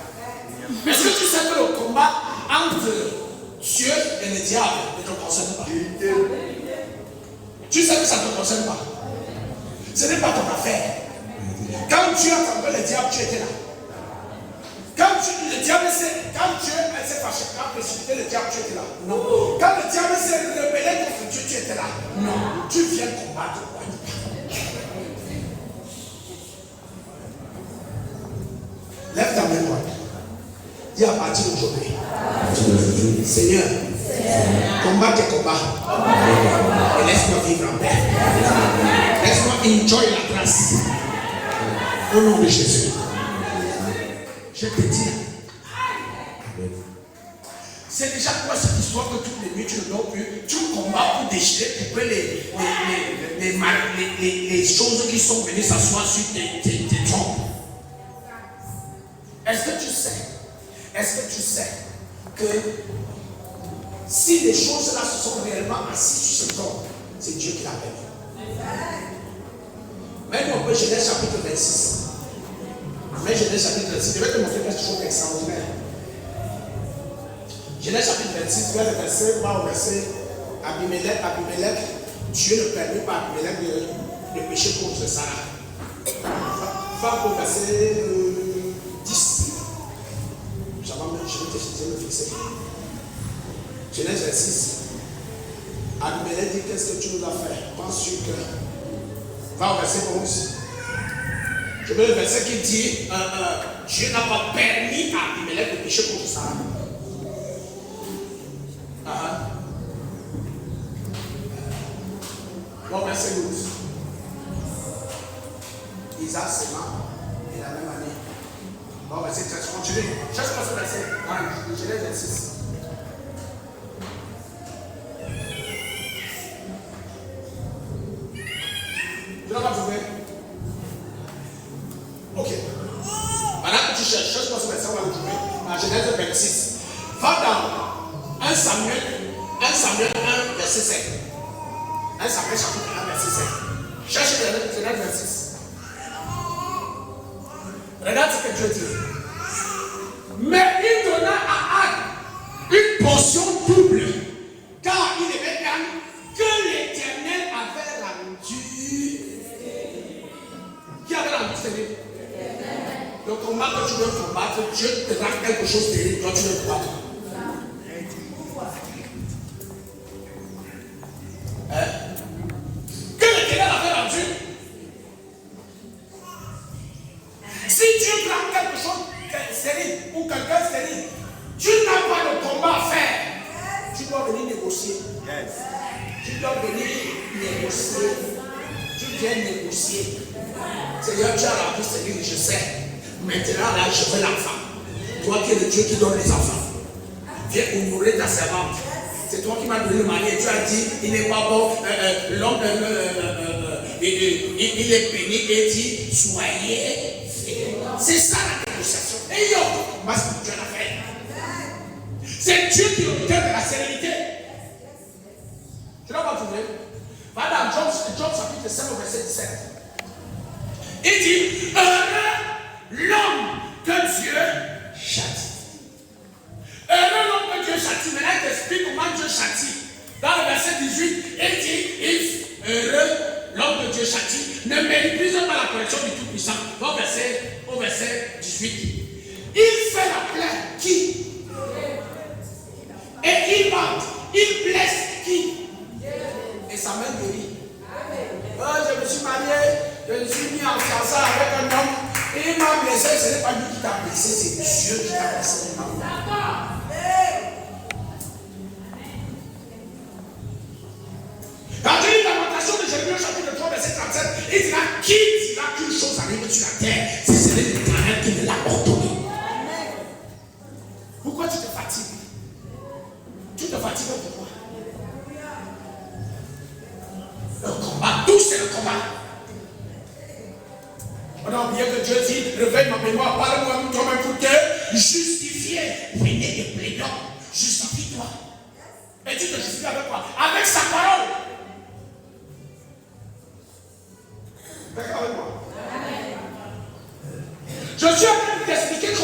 Est-ce que tu sais que le combat entre Dieu et le diable ne te concerne pas? Tu sais que ça ne te concerne pas. Ce n'est pas ton affaire. Quand Dieu a tombé le diable, tu étais là. Quand le diable quand Dieu s'est fâché, quand précipité le diable, tu étais là. Non. Quand le diable s'est rebellé contre Dieu, tu étais là. Non. Tu viens combattre. Lève ta main droite. Dis à partir d'aujourd'hui. Seigneur, combat tes combats. Et laisse-moi vivre en paix. Laisse-moi enjoy la grâce. Au nom de Jésus. Je te dis. C'est déjà quoi cette histoire que toutes les nuits tu ne dors plus? Tu combats pour déchirer, couper les choses qui sont venues s'asseoir sur tes trompes. Est-ce que tu sais que si les choses là se sont réellement assises sur ce trône, c'est Dieu qui l'a permis. Même un peu Genèse chapitre 26. Mais Genèse chapitre 26, je vais te montrer quelque chose d'extraordinaire. Genèse chapitre 26, va au verset Abimelech, Dieu ne permet pas à Abimelech de pécher contre Sarah. Va au verset 10. Je vais me fixer. Genèse 26. Abimelech dit: qu'est-ce que tu nous as fait? Pense sur que. Va au verset 11. Je veux le verset qui dit Dieu n'a pas permis à Abimelech de pécher contre Sarah. Bon, verset 12. Isaac s'aima et la même année. Bon, verset 13. Continue. Cherche-moi ce verset. Genèse 26. Tu l'as pas trouvé? Ok. Maintenant que tu cherche-moi ce verset, on va le trouver. Dans Genèse 26. Va dans 1 Samuel 1, verset 5. 1 Samuel chapitre 1, verset 5. Cherche Genèse 26. Regarde ce que Dieu dit. Mais il donna à Anne une portion double, car il aimait Anne que l'Éternel avait rendu. Qui avait rendu terrible? Le combat que tu veux combattre, Dieu te rend quelque chose de terrible quand tu veux combattre. Que l'Éternel avait rendu. Si Dieu prend quelque chose de stérile ou quelqu'un stérile, tu n'as pas de combat à faire. Tu dois venir négocier. Tu dois venir négocier. Tu viens négocier. Seigneur, tu as rendu stérile, je sais. Maintenant, là, je veux l'enfant. Toi qui es le Dieu qui donne les enfants. Viens honorer ta servante. C'est toi qui m'as donné le mari et tu as dit, il n'est pas bon, l'homme, il est béni et dit, soyez. C'est ça la négociation. Et il y a aucun combat spirituel à faire. C'est Dieu qui est l'auteur de la sérénité. Tu l'as pas trouvé? Va dans Job chapitre 5 au verset 17. Il dit, heureux l'homme que Dieu châtie. Heureux l'homme que Dieu châtie. Maintenant, il t'explique comment Dieu châtie. Dans le verset 18, il dit, heureux l'homme que Dieu châtie ne méprise pas la correction du Tout-Puissant. Au verset 18. Il fait la plaie qui? Et il bande, il blesse qui? Et sa main guérit. Oh, je me suis marié, je me suis mis en fiançailles avec un homme, et il m'a blessé. Ce n'est pas lui qui t'a blessé, c'est Dieu qui t'a blessé. Quand tu lis Lamentation de Jérémie chapitre 3, verset 37, il dira, qui dira qu'une chose arrive sur la terre, si ce n'est l'Éternel qui me l'a ordonné. Pourquoi tu te fatigues? Tu te fatigues pourquoi? Le combat, tout c'est le combat. On a oublié que Dieu dit, réveille ma mémoire, parle-moi toi-même pour te justifier. Venez et plaidons, justifie-toi. Et tu te justifies avec quoi? Avec sa parole. D'accord avec moi? Je suis en train de t'expliquer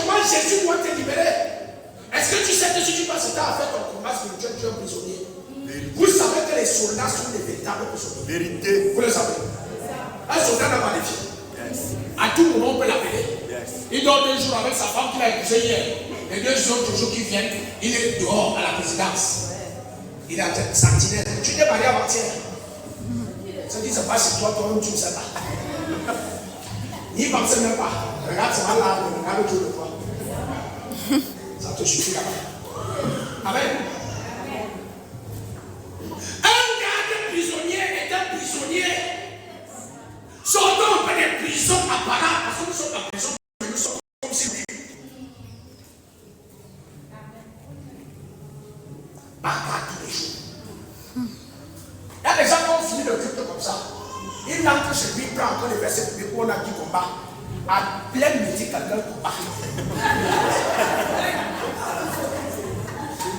spirituel, tu es un prisonnier. Vous savez que les soldats sont des véritables prisonniers.
Vérité.
Vous le savez. Un soldat n'a pas de vie. À tout moment, on peut l'appeler. Il dort 2 jours avec sa femme qu'il a épousée hier. Les 2 autres jours qui viennent, il est dehors à la présidence. Il est en sentinelle. Tu t'es marié avant-hier. Ça dit, c'est pas chez toi, toi-même, tu ne sais pas. N'y pensez même pas. Regarde, ça va là, regarde autour de toi. Ça te suffit là-bas. Amen. Un garde prisonnier est un prisonnier. Sortons un peu des prisons apparentes, parce que nous sommes en prison, mais nous sommes comme si nous. Papa tous les jours. Il y a des gens qui ont fini le culte comme ça. Il entre chez lui, il prend encore les versets publics où on a dit combat. À pleine midi, quelqu'un combat.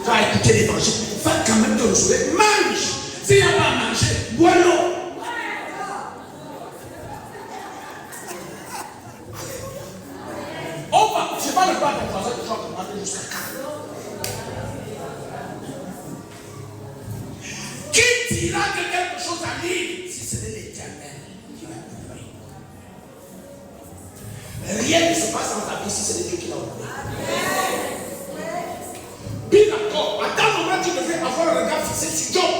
Tu vas écouter l'évangile. Va quand même te retrouver. Mange. S'il n'y a pas à manger, bois l'eau. On va, je ne parle pas des voisins que tu vas commander jusqu'à quand. Qui dira que quelque chose arrive si ce n'est l'Éternel qui l'a ouvert? Rien ne se passe dans ta vie si c'est Dieu qui l'a ouvert. Bien d'accord, à tant moment tu devrais avoir un regard fixé sur Job.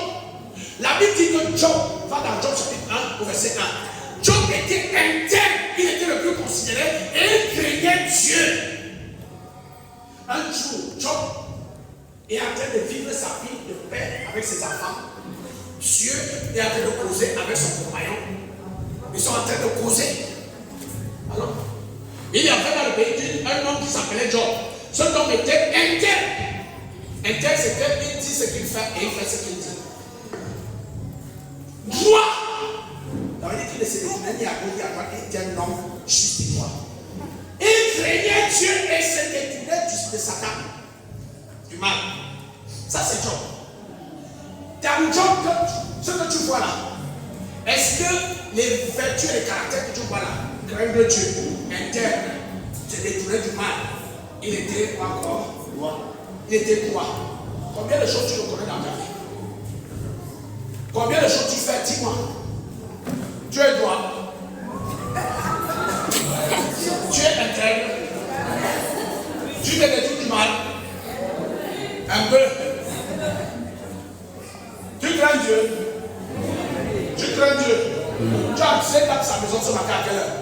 La Bible dit que Job, va dans Job chapitre 1 au verset 1. Job était intègre, il était le plus considéré et il craignait Dieu. Un jour, Job est en train de vivre sa vie de paix avec ses enfants. Dieu est en train de causer avec son compagnon. Ils sont en train de causer. Alors, il y avait dans le pays un homme qui s'appelait Job. Ce homme était intègre. Intègre, c'était il dit ce qu'il fait et il fait ce qu'il dit. Droit. Ça veut dire qu'il ne s'est détourné ni à gauche ni à droite. Il était un homme juste et droit. Il craignait Dieu et se détournait de Satan. Du mal. Ça c'est Job. Dans Job, ce que tu vois là, est-ce que les vertus et les caractères que tu vois là, craindre Dieu, intègre, se détourner du mal, il était encore droit. Il était droit. Combien de choses tu reconnais dans ta vie? Combien de choses tu fais? Dis-moi. Tu es droit. Tu es intègre. Tu te détournes du mal. Un peu. Tu crains Dieu. Tu crains Dieu. Tu as accès dans sa maison ce matin à quelle heure?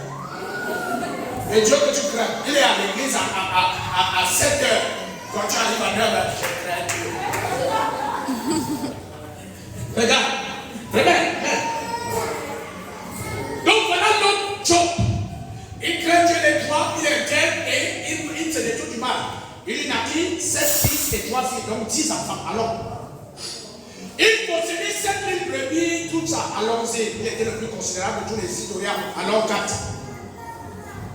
Et Dieu que tu crains, il est à l'église à 7 heures. Quand tu arrives à 9 heures, je crains Dieu. Regarde. Regarde. Donc voilà notre Job. Il craint Dieu les droits, il est intègre et il se détourne du mal. Il naquit 7 fils et 3 filles, donc 10 enfants. Alors, il possédait 7000 brebis, tout ça. Allons-y, il était le plus considérable de tous les citoyens. Alors 4.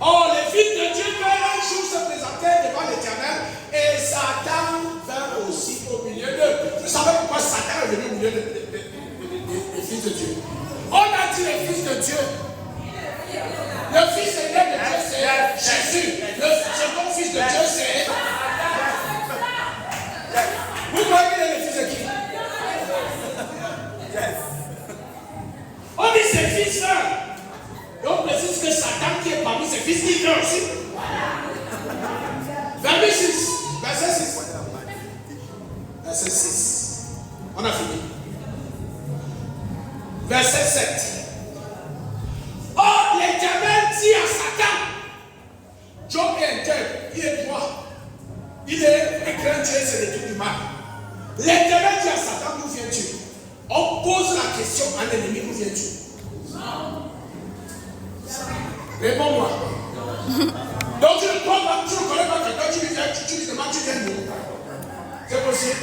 Oh, les fils de Dieu veulent un jour se présenter devant l'Éternel et Satan vint aussi au milieu d'eux. Vous savez pourquoi Satan est venu au milieu des fils de Dieu? On a dit les fils de Dieu. Le fils aîné de Dieu, c'est Jésus. Le second fils de Dieu, c'est... Vous croyez qu'il est le fils de qui? On dit ses fils frères. Et on précise que Satan qui est parmi ses fils, il meurt aussi. Verset 6. Verset 6. Verset 6. On a fini. Verset 7. Oh, l'Éternel dit à Satan, Job est intègre, il est droit, il est craint Dieu et se détourne du mal. L'Éternel dit à Satan, d'où viens-tu? On pose la question à l'ennemi, d'où viens-tu? Réponds-moi. Donc tu ne connais pas quelqu'un, tu lui demandes, tu viens d'où? C'est possible?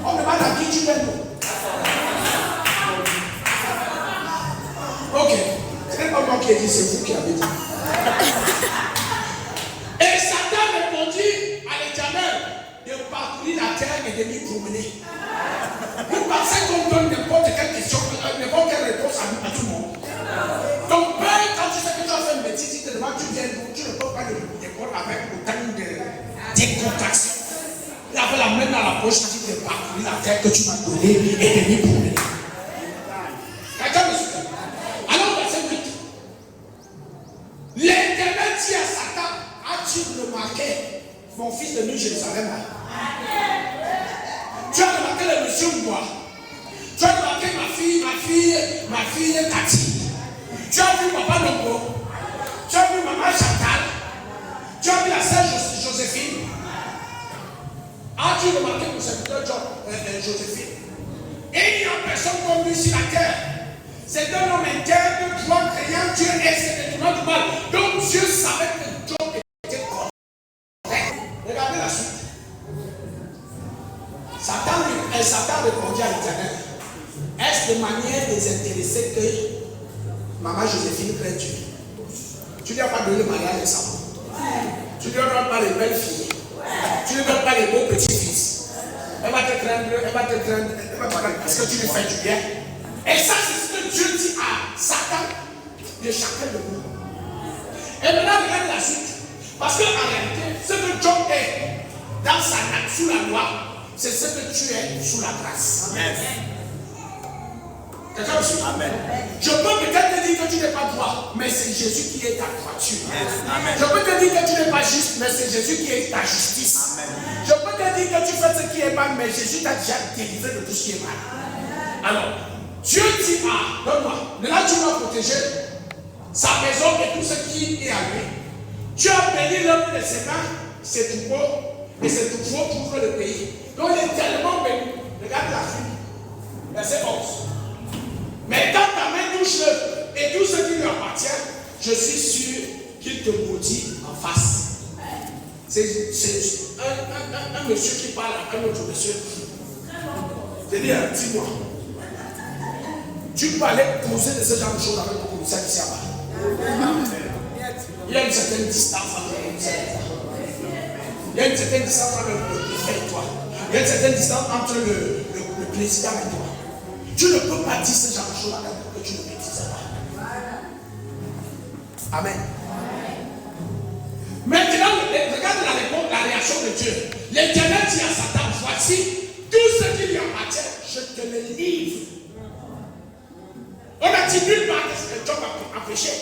On demande à qui tu viens d'où? Ok. Ce n'est pas moi qui ai dit, c'est vous qui avez dit. Et Satan répondit à l'Éternel de parcourir la terre et de lui promener. Vous pensez qu'on donne n'importe quelle question, n'importe quelle réponse à tout le monde. Ton père, quand tu sais que tu as fait une bêtise, il te demande tu viens d'où, tu ne peux pas le répondre avec autant de décontraction. il avait la main dans la poche, tu t'es parcouru la terre que tu m'as donnée et venu pour lui. Quelqu'un me suit? Alors, verset 8. L'Éternel dit à Satan, as-tu remarqué mon fils de New Jérusalem? Tu as remarqué le monsieur ou moi? Tu as remarqué ma fille Cathy? Tu as vu papa Longo? Tu as vu maman Chantal? Tu as vu la sœur Joséphine? As-tu remarqué mon serviteur Joséphine? Et il n'y a personne comme lui sur la terre. C'est un homme interne, droit, créant Dieu et c'est le du mal. Donc Dieu savait que Job était correct. Regardez la suite. Satan répondit à l'Éternel. Est-ce de manière désintéressée que maman Joséphine craint Dieu? Tu ne lui as pas donné le mariage de sa maman. Tu ne lui donnes pas les belles filles. Tu ne lui donnes pas les beaux petits-fils. Elle va te craindre, parce que tu lui fais du bien. Et ça, c'est ce que Dieu dit à Satan de chacun de nous. Et maintenant, regarde la suite. Parce qu'en réalité, ce que Job est dans sous la loi, c'est ce que tu es sous la grâce. Amen. Quelqu'un me suit? Amen. Je peux peut-être te dire que tu n'es pas droit, mais c'est Jésus qui est ta droiture. Amen. Je peux te dire que tu n'es pas juste, mais c'est Jésus qui est ta justice. Amen. Je peux te dire que tu fais ce qui est mal, mais Jésus t'a déjà délivré de tout ce qui est mal. Alors, Dieu dit, donne-moi. Là, tu vas protéger sa maison et tout ce qui est à lui. Tu as béni l'homme de ses mains, c'est tout beau, et c'est tout beau pour le pays. Donc, il est tellement béni. Regarde la suite. Verset 11. Mais quand ta main touche-le et tout ce qui lui appartient, je suis sûr qu'il te maudit en face. C'est un monsieur qui parle à un autre monsieur. Je dis, dis-moi. Tu peux aller poser de ce genre de choses avec le commissaire ici là-bas. Il y a une certaine distance entre le commissaire et toi. Il y a une certaine distance entre le préfet et toi. Il y a une certaine distance entre le président et toi. Tu ne peux pas dire ce genre de choses là que tu ne maîtrises pas. Amen. Maintenant, regarde la réaction de Dieu. L'Éternel dit à Satan, voici tout ce qui lui appartient, je te le livre. On a dit nulle part que Job a péché.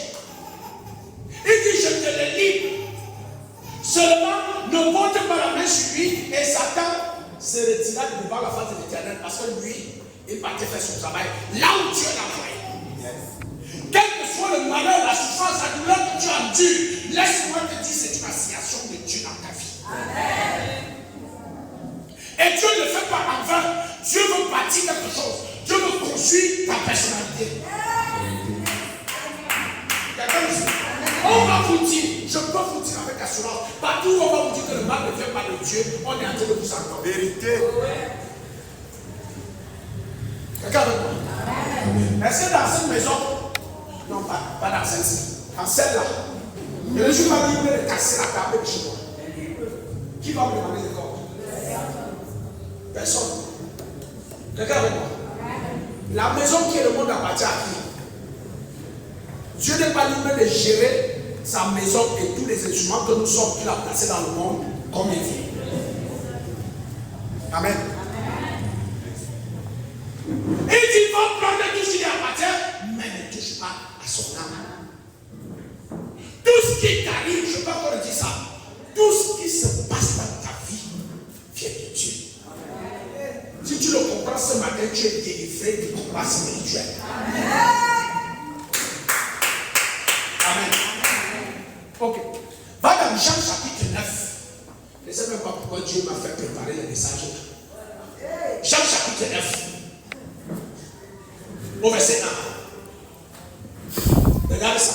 Il dit, je te le livre. Seulement, ne porte pas la main sur lui et Satan se retira devant la face de l'Éternel parce que lui, il partait faire son travail là où Dieu l'a envoyé. Quel que soit le malheur, la souffrance, la douleur que tu endures, laisse-moi te dire, c'est une assignation de Dieu dans ta vie. Amen. Et Dieu ne fait pas en vain. Dieu veut bâtir quelque chose. Dieu veut construire ta personnalité. On va vous dire, je peux vous dire avec assurance, partout où on va vous dire que le mal ne vient pas de Dieu, on est en train de vous entendre. Vérité. Quelqu'un avec moi? Est-ce que dans cette maison, non pas dans celle-ci, dans celle-là, le jour va dire de casser la table de chez moi. Qui va me demander le corps? Personne. Quelqu'un avec moi? La maison qui est le monde appartient à qui? Dieu n'est pas libre de gérer sa maison et tous les instruments que nous sommes qu'il a placés dans le monde comme il veut. Amen. Il dit, va prendre tout ce qui lui appartient, mais ne touche pas à son âme. Tout ce qui t'arrive, je ne peux pas encore dire ça, tout ce qui se passe dans ta vie vient de Dieu. Si tu le comprends ce matin, tu es délivré du combat spirituel. Amen. Ok. Va dans Jean chapitre 9. Je ne sais même pas pourquoi Dieu m'a fait préparer le message là. Jean chapitre 9. Au verset 1. Regarde ça.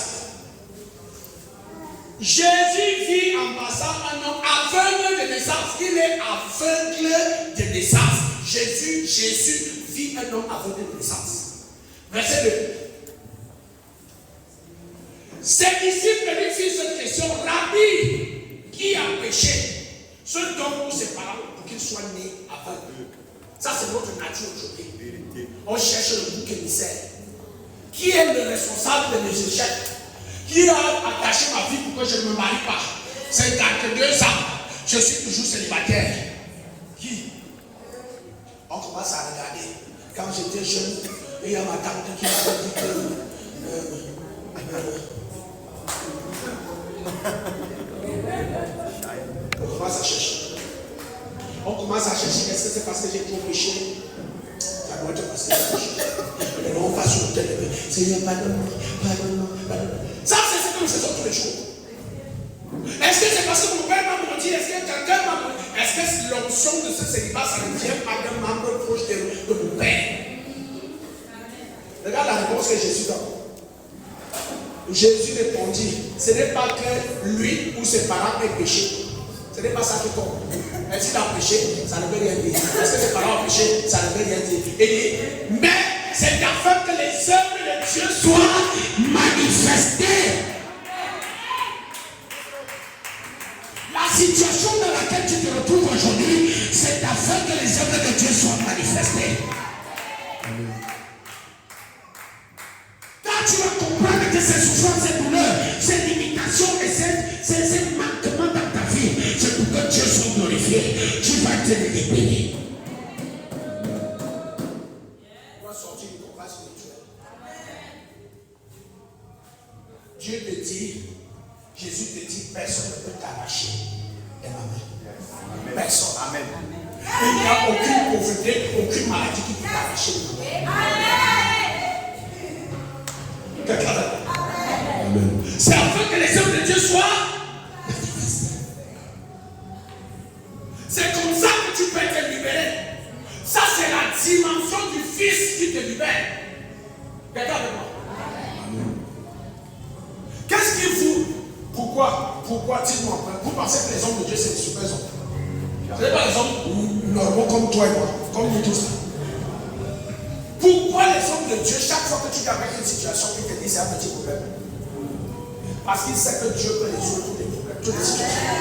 Jésus vit en passant un homme aveugle de naissance. Il est aveugle de naissance. Jésus vit un homme aveugle de naissance. Verset 2. Ses disciples lui firent cette question, Rabbi, qui a péché? Ce homme ou ses parents pour qu'il soit né aveugle. Ça, c'est notre nature aujourd'hui. On cherche le bouc émissaire. Qui est le responsable de mes échecs? Qui a attaché ma vie pour que je ne me marie pas? 52 ans, je suis toujours célibataire. Qui? On commence à regarder. Quand j'étais jeune, il y a ma tante qui m'avait dit que on commence à chercher. On commence à chercher. Est-ce que c'est parce que j'ai trop péché? Ça doit être parce que j'ai péché. Et on va sur le téléphone. Seigneur, pardonne-moi, pardonne-moi, pardonne-moi. Ça, c'est ce que nous faisons tous les jours. Est-ce que c'est parce que mon père m'a menti? Est-ce que quelqu'un m'a menti? Est-ce que l'onction de ce célibat, ça ne vient pas d'un membre proche de mon père? Regarde la réponse que Jésus donne. Jésus répondit, ce n'est pas que lui ou ses parents aient péché. Ce n'est pas ça qui compte. Est-ce qu'il a péché? Ça ne veut rien dire. Est-ce que ses parents ont péché? Ça ne veut rien dire. Il dit, mais c'est afin que les œuvres de Dieu soient manifestées. La situation dans laquelle tu te retrouves aujourd'hui, c'est afin que les œuvres de Dieu soient manifestées. Quand tu vas comprendre que ces souffrances, ces douleurs, ces limitations et ces manquements dans ta vie, c'est pour que Dieu soit glorifié. Tu vas être libéré. Tu vas sortir du combat spirituel. Dieu te dit, Jésus te dit, personne ne peut t'arracher de ma main. Personne. Amen. Il n'y a aucune pauvreté, aucune maladie qui peut t'arracher de ma main. C'est afin que les œuvres de Dieu soient manifestées. C'est comme ça que tu peux être libéré. Ça, c'est la dimension du Fils qui te libère. Regarde-moi. Qu'est-ce qui vous... Pourquoi dites-moi, vous pensez que les hommes de Dieu, c'est des super hommes? Ce n'est pas les hommes normaux comme toi et moi, comme nous tous. Pourquoi les hommes de Dieu, chaque fois que tu es avec une situation, ils te disent c'est un petit problème? Parce qu'ils savent que Dieu peut résoudre tous les problèmes, toutes les situations.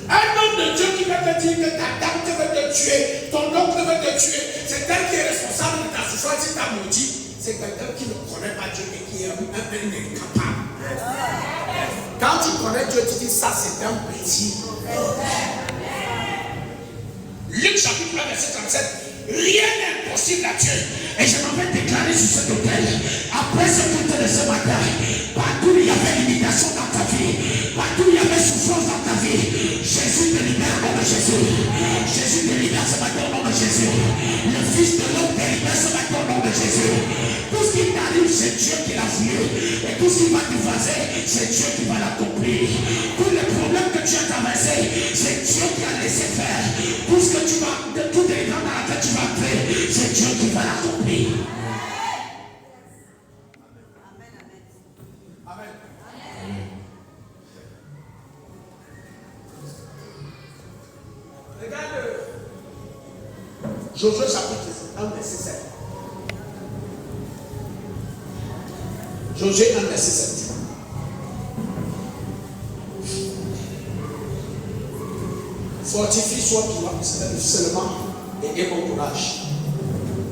Un homme de Dieu qui va te dire que ta tante veut te tuer, ton oncle veut te tuer, c'est elle qui est responsable de ta souffrance, il t'a maudit. C'est quelqu'un qui ne connaît pas Dieu et qui est un incapable. Quand tu connais Dieu, tu dis ça c'est un petit. Luc chapitre 1 verset 37. Rien n'est impossible à Dieu. Et je m'en vais déclarer sur cet hôtel. Après ce culte de ce matin, partout où il y avait limitation dans ta vie, partout où il y avait souffrance dans ta vie, Jésus te libère au nom de Jésus. Jésus te libère ce matin au nom de Jésus. Le Fils de l'homme te libère ce matin au nom de Jésus. Tout ce qui t'arrive, c'est Dieu qui l'a voulu. Et tout ce qui va t'effacer, c'est Dieu qui va l'accomplir. Tous les problèmes que tu as traversés, c'est Dieu qui a laissé faire. Tout ce que tu vas, tout les grands dans laquelle tu vas faire, c'est Dieu qui va l'accomplir. Amen. Regarde Josué chapitre 1 verset 7. Josué 1 verset 7. Fortifie-toi seulement et aie bon courage.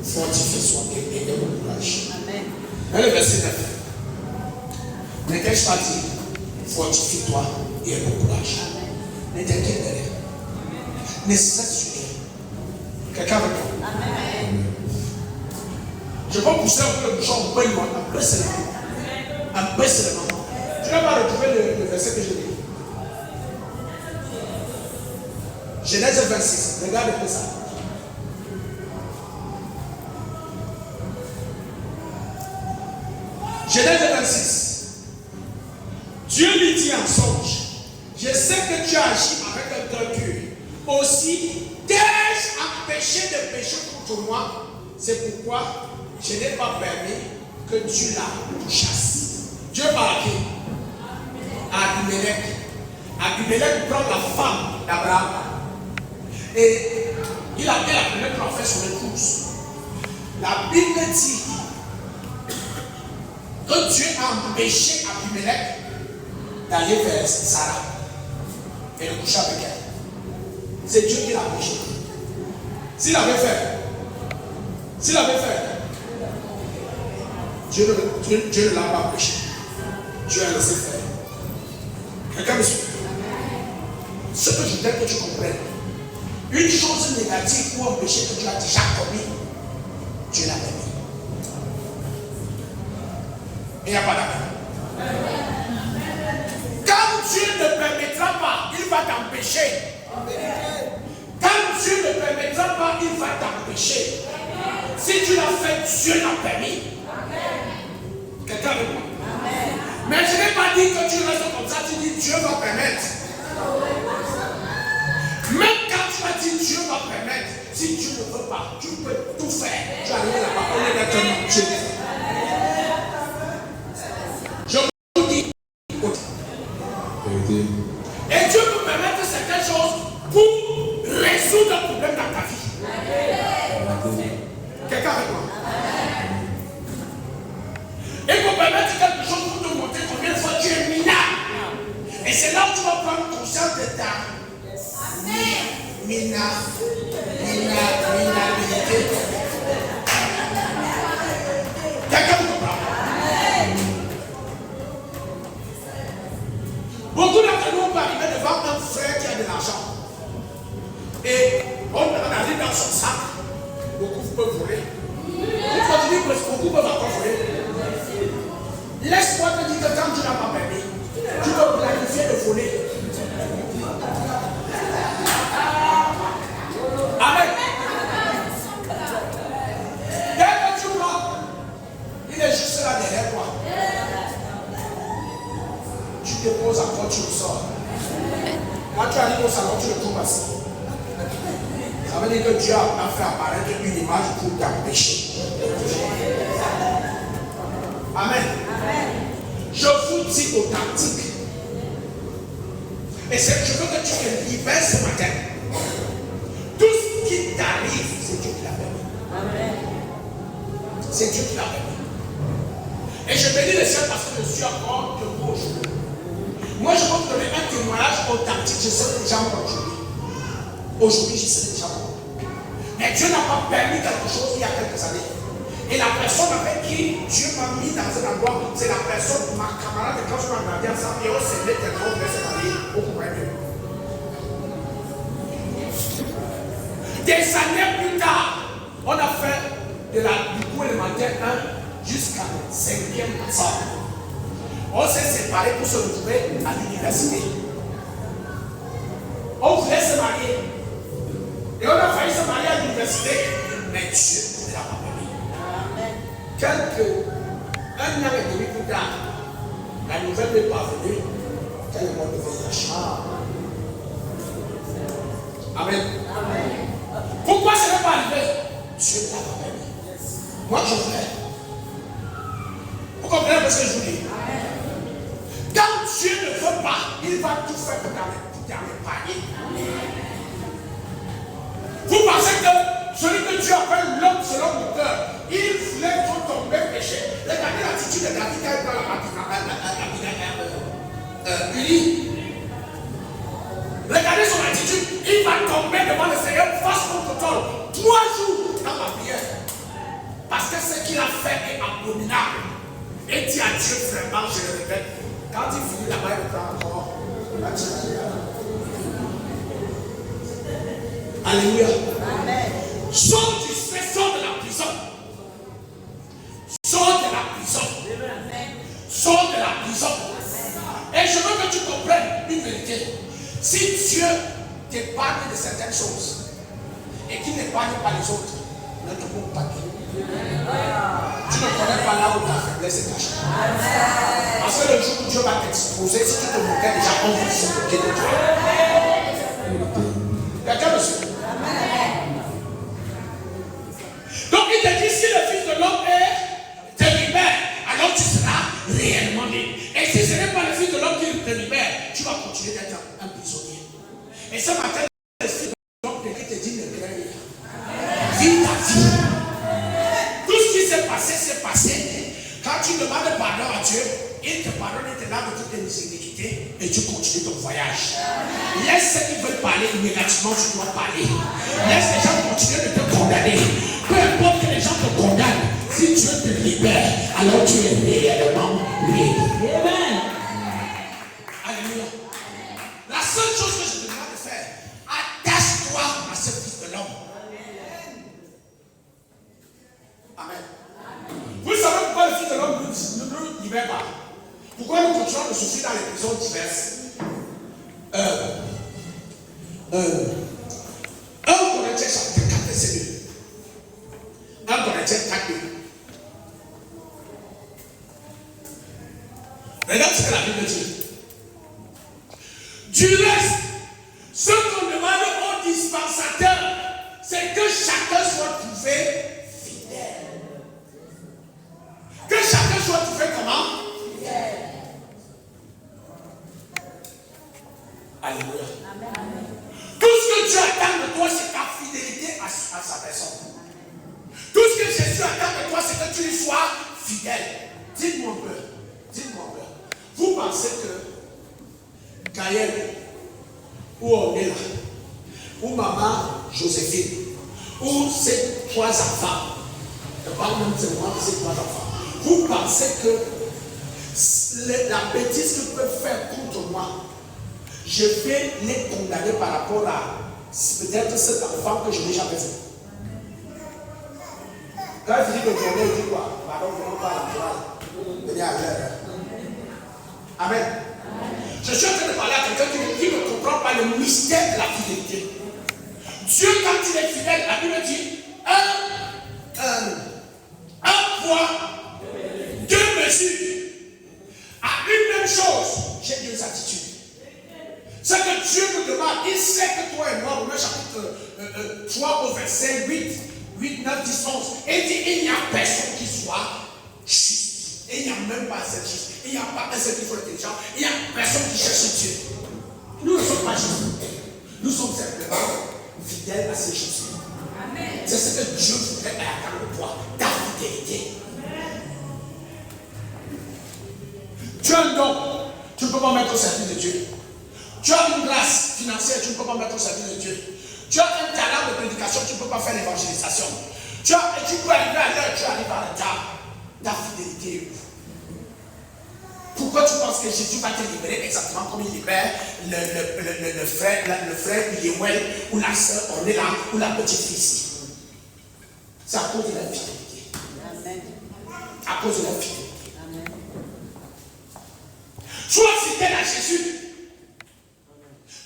Fortifie-toi et aie bon courage. Amen. Et le verset 9. Ne t'ai-je pas dit, fortifie-toi et aie bon courage. Ne t'inquiète de rien. Ne cesse sur rien. Quelqu'un avec moi. Amen. Je vais pousser un peu le bouchon, un peu seulement. Un peu seulement. Tu n'as pas retrouvé le verset que je lis. Genèse 26, regarde un peu ça. Genèse 26. Dieu lui dit en songe, je sais que tu as agi avec un cœur pur. Aussi, t'ai-je empêché de pécher contre moi? C'est pourquoi je n'ai pas permis que tu la chasses. Dieu parle à qui? À Abimelech. Abimelech prend la femme d'Abraham. Et il a fait la première qu'on fait son épouse. La Bible dit que Dieu a empêché Abimelech d'aller vers Sarah et de coucher avec elle. C'est Dieu qui l'a empêché. S'il avait fait, Dieu ne l'a pas empêché. Dieu a laissé faire. Quelqu'un me suit. Ce que je voudrais que tu comprennes, Une chose négative ou un péché que tu as déjà commis, Dieu l'a permis. Il n'y a pas d'appel. Quand Dieu ne permettra pas, il va t'empêcher. Quand Dieu ne permettra pas, il va t'empêcher. Si tu l'as fait, Dieu l'a permis. Quelqu'un avec moi? Mais je n'ai pas dit que tu restes comme ça, tu dis Dieu va permettre. Même quand tu as dit Dieu va permettre, si Dieu ne veut pas, tu peux tout faire. Tu arrives là-bas, on est maintenant Dieu. Je vous dis, et Dieu peut permettre certaines choses pour résoudre un problème dans ta vie. Quelqu'un avec moi? Il peut permettre quelque chose pour te montrer combien de fois tu es minable. Et c'est là où tu vas prendre conscience de ta minabilité. Quelqu'un vous comprend? Beaucoup d'entre nous peuvent arriver devant un frère qui a de l'argent. Et on arrive dans son sac. Beaucoup peuvent voler. Beaucoup peuvent encore voler. Laisse-moi te dire que quand tu n'as pas permis, tu peux planifier de voler. Amen. Dès que tu vois, il est juste là derrière toi. Tu te poses encore, tu le sors. Quand tu arrives au salon, tu le trouves assis. Ça veut dire que Dieu a fait apparaître une image pour t'empêcher. Amen. Je vous dis authentique. Et je veux que tu te libères ce matin. Tout ce qui t'arrive, c'est Dieu qui l'a permis. C'est Dieu qui l'a permis. Et je bénis le ciel parce que je suis encore debout aujourd'hui. Moi, je vais vous donner un témoignage authentique. Je sais déjà aujourd'hui. Aujourd'hui, je sais déjà. Mais Dieu n'a pas permis quelque chose il y a quelques années. Et la personne avec qui Dieu m'a mis dans un endroit, c'est la personne, ma camarade, quand je m'en regardais ensemble, et on s'est mis tellement on s'est marié au courant. Des années plus tard, on a fait du cours élémentaire 1 jusqu'à 5e ensemble. On s'est séparés pour se retrouver à l'université. On voulait se marier. Et on a failli se marier à l'université, mais Dieu ne l'a pas permis. Un an et demi plus tard, la nouvelle n'est pas venue. Quel est le monde de VIH? Amen. Pourquoi ce n'est pas arrivé? Dieu ne l'a pas permis. Moi, je voulais. Vous comprenez ce que je vous dis? Quand Dieu ne veut pas, il va tout faire pour t'épargner. Vous pensez que celui que Dieu appelle l'homme selon mon cœur, il voulait trop tomber péché. Regardez l'attitude de David quand il parle à Uli. Regardez son attitude. Il va tomber devant le Seigneur face contre toi 3 jours dans ma prière. Parce que ce qu'il a fait est abominable. Et dit à Dieu vraiment, je le répète, quand il finit là-bas, il prend encore. Alléluia. Amen. Sors du stress, sors de la prison. Sors de la prison. Sors de la prison. Et je veux que tu comprennes une vérité. Si Dieu t'épargne de certaines choses et qu'il n'épargne pas les autres, ne te coupe pas. Tu ne connais pas là où ta faiblesse est cachée. Parce que le jour où Dieu va t'exposer, si tu te moquais déjà, on va se moquer de toi. Quelqu'un me suit? Donc il te dit, si le Fils de l'homme te libère, alors tu seras réellement libre. Et si ce n'est pas le Fils de l'homme qui te libère, tu vas continuer d'être un prisonnier. Et ce matin, le Fils de l'homme te dit, ne crains rien. Vis ta vie. Tout ce qui s'est passé, s'est passé. Quand tu demandes pardon à Dieu, il te pardonne et te lave de toutes tes iniquités et tu continues ton voyage. Laisse ceux qui veulent parler négativement, tu dois parler. Laisse les gens continuer de te condamner. Peu importe que les gens te condamnent, si Dieu te libère, alors tu es réellement libre. Amen. Alléluia. La seule chose que je te demande de faire, attache-toi à ce je suis dans les prisons diverses. 1 Corinthiens chapitre 4, verset 2. 1 Corinthiens 4, 2. Regarde ce que la Bible dit. Du reste, ce qu'on demande aux dispensateurs, c'est que chacun soit trouvé fidèle. Que chacun soit trouvé comment? Fidèle. Alléluia. Amen. Tout ce que Dieu attend de toi, c'est ta fidélité à sa personne. Tout ce que Jésus attend de toi, c'est que tu lui sois fidèle. Dites-moi un peu. Dites-moi un peu. Vous pensez que Gaël, où on est là, ou maman Joséphine, ou ces 3 enfants, je parle même de moi de ces 3 enfants, vous pensez que la bêtise qu'ils peuvent faire contre moi, je vais les condamner par rapport à peut-être cet enfant que je n'ai jamais fait. Quand il dit de journée, il dit quoi? Pardon, venons pas à la morale. Venez à l'heure. Amen. Je suis en train de parler à quelqu'un qui ne comprend pas le mystère de la fidélité. Dieu, quand il est fidèle, la Bible dit un poids, 2 mesures. À une même chose, j'ai 2 attitudes. Ce que Dieu nous demande, il sait que toi et moi, Romains chapitre 3 au verset 8, 9, 10, 11, et dit il n'y a personne qui soit juste. Et il n'y a même pas cette juste. Il n'y a pas un seul qui soit intelligent. Il n'y a personne qui cherche Dieu. Nous ne sommes pas justes. Nous sommes simplement fidèles à ces choses. C'est ce que Dieu voudrait attendre de toi, ta fidélité. Tu as un don, tu ne peux pas mettre au service de Dieu. Tu as une grâce financière, tu ne peux pas mettre au service de Dieu. Tu as un talent de prédication, tu ne peux pas faire l'évangélisation. Tu peux arriver à l'heure, tu arrives à retard. Ta fidélité est où? Pourquoi tu penses que Jésus va te libérer exactement comme il libère le frère Yewel ou la soeur Ornella ou la petite fille ici? C'est à cause de la fidélité. Amen. À cause de la fidélité. Amen. Sois fidèle à Jésus.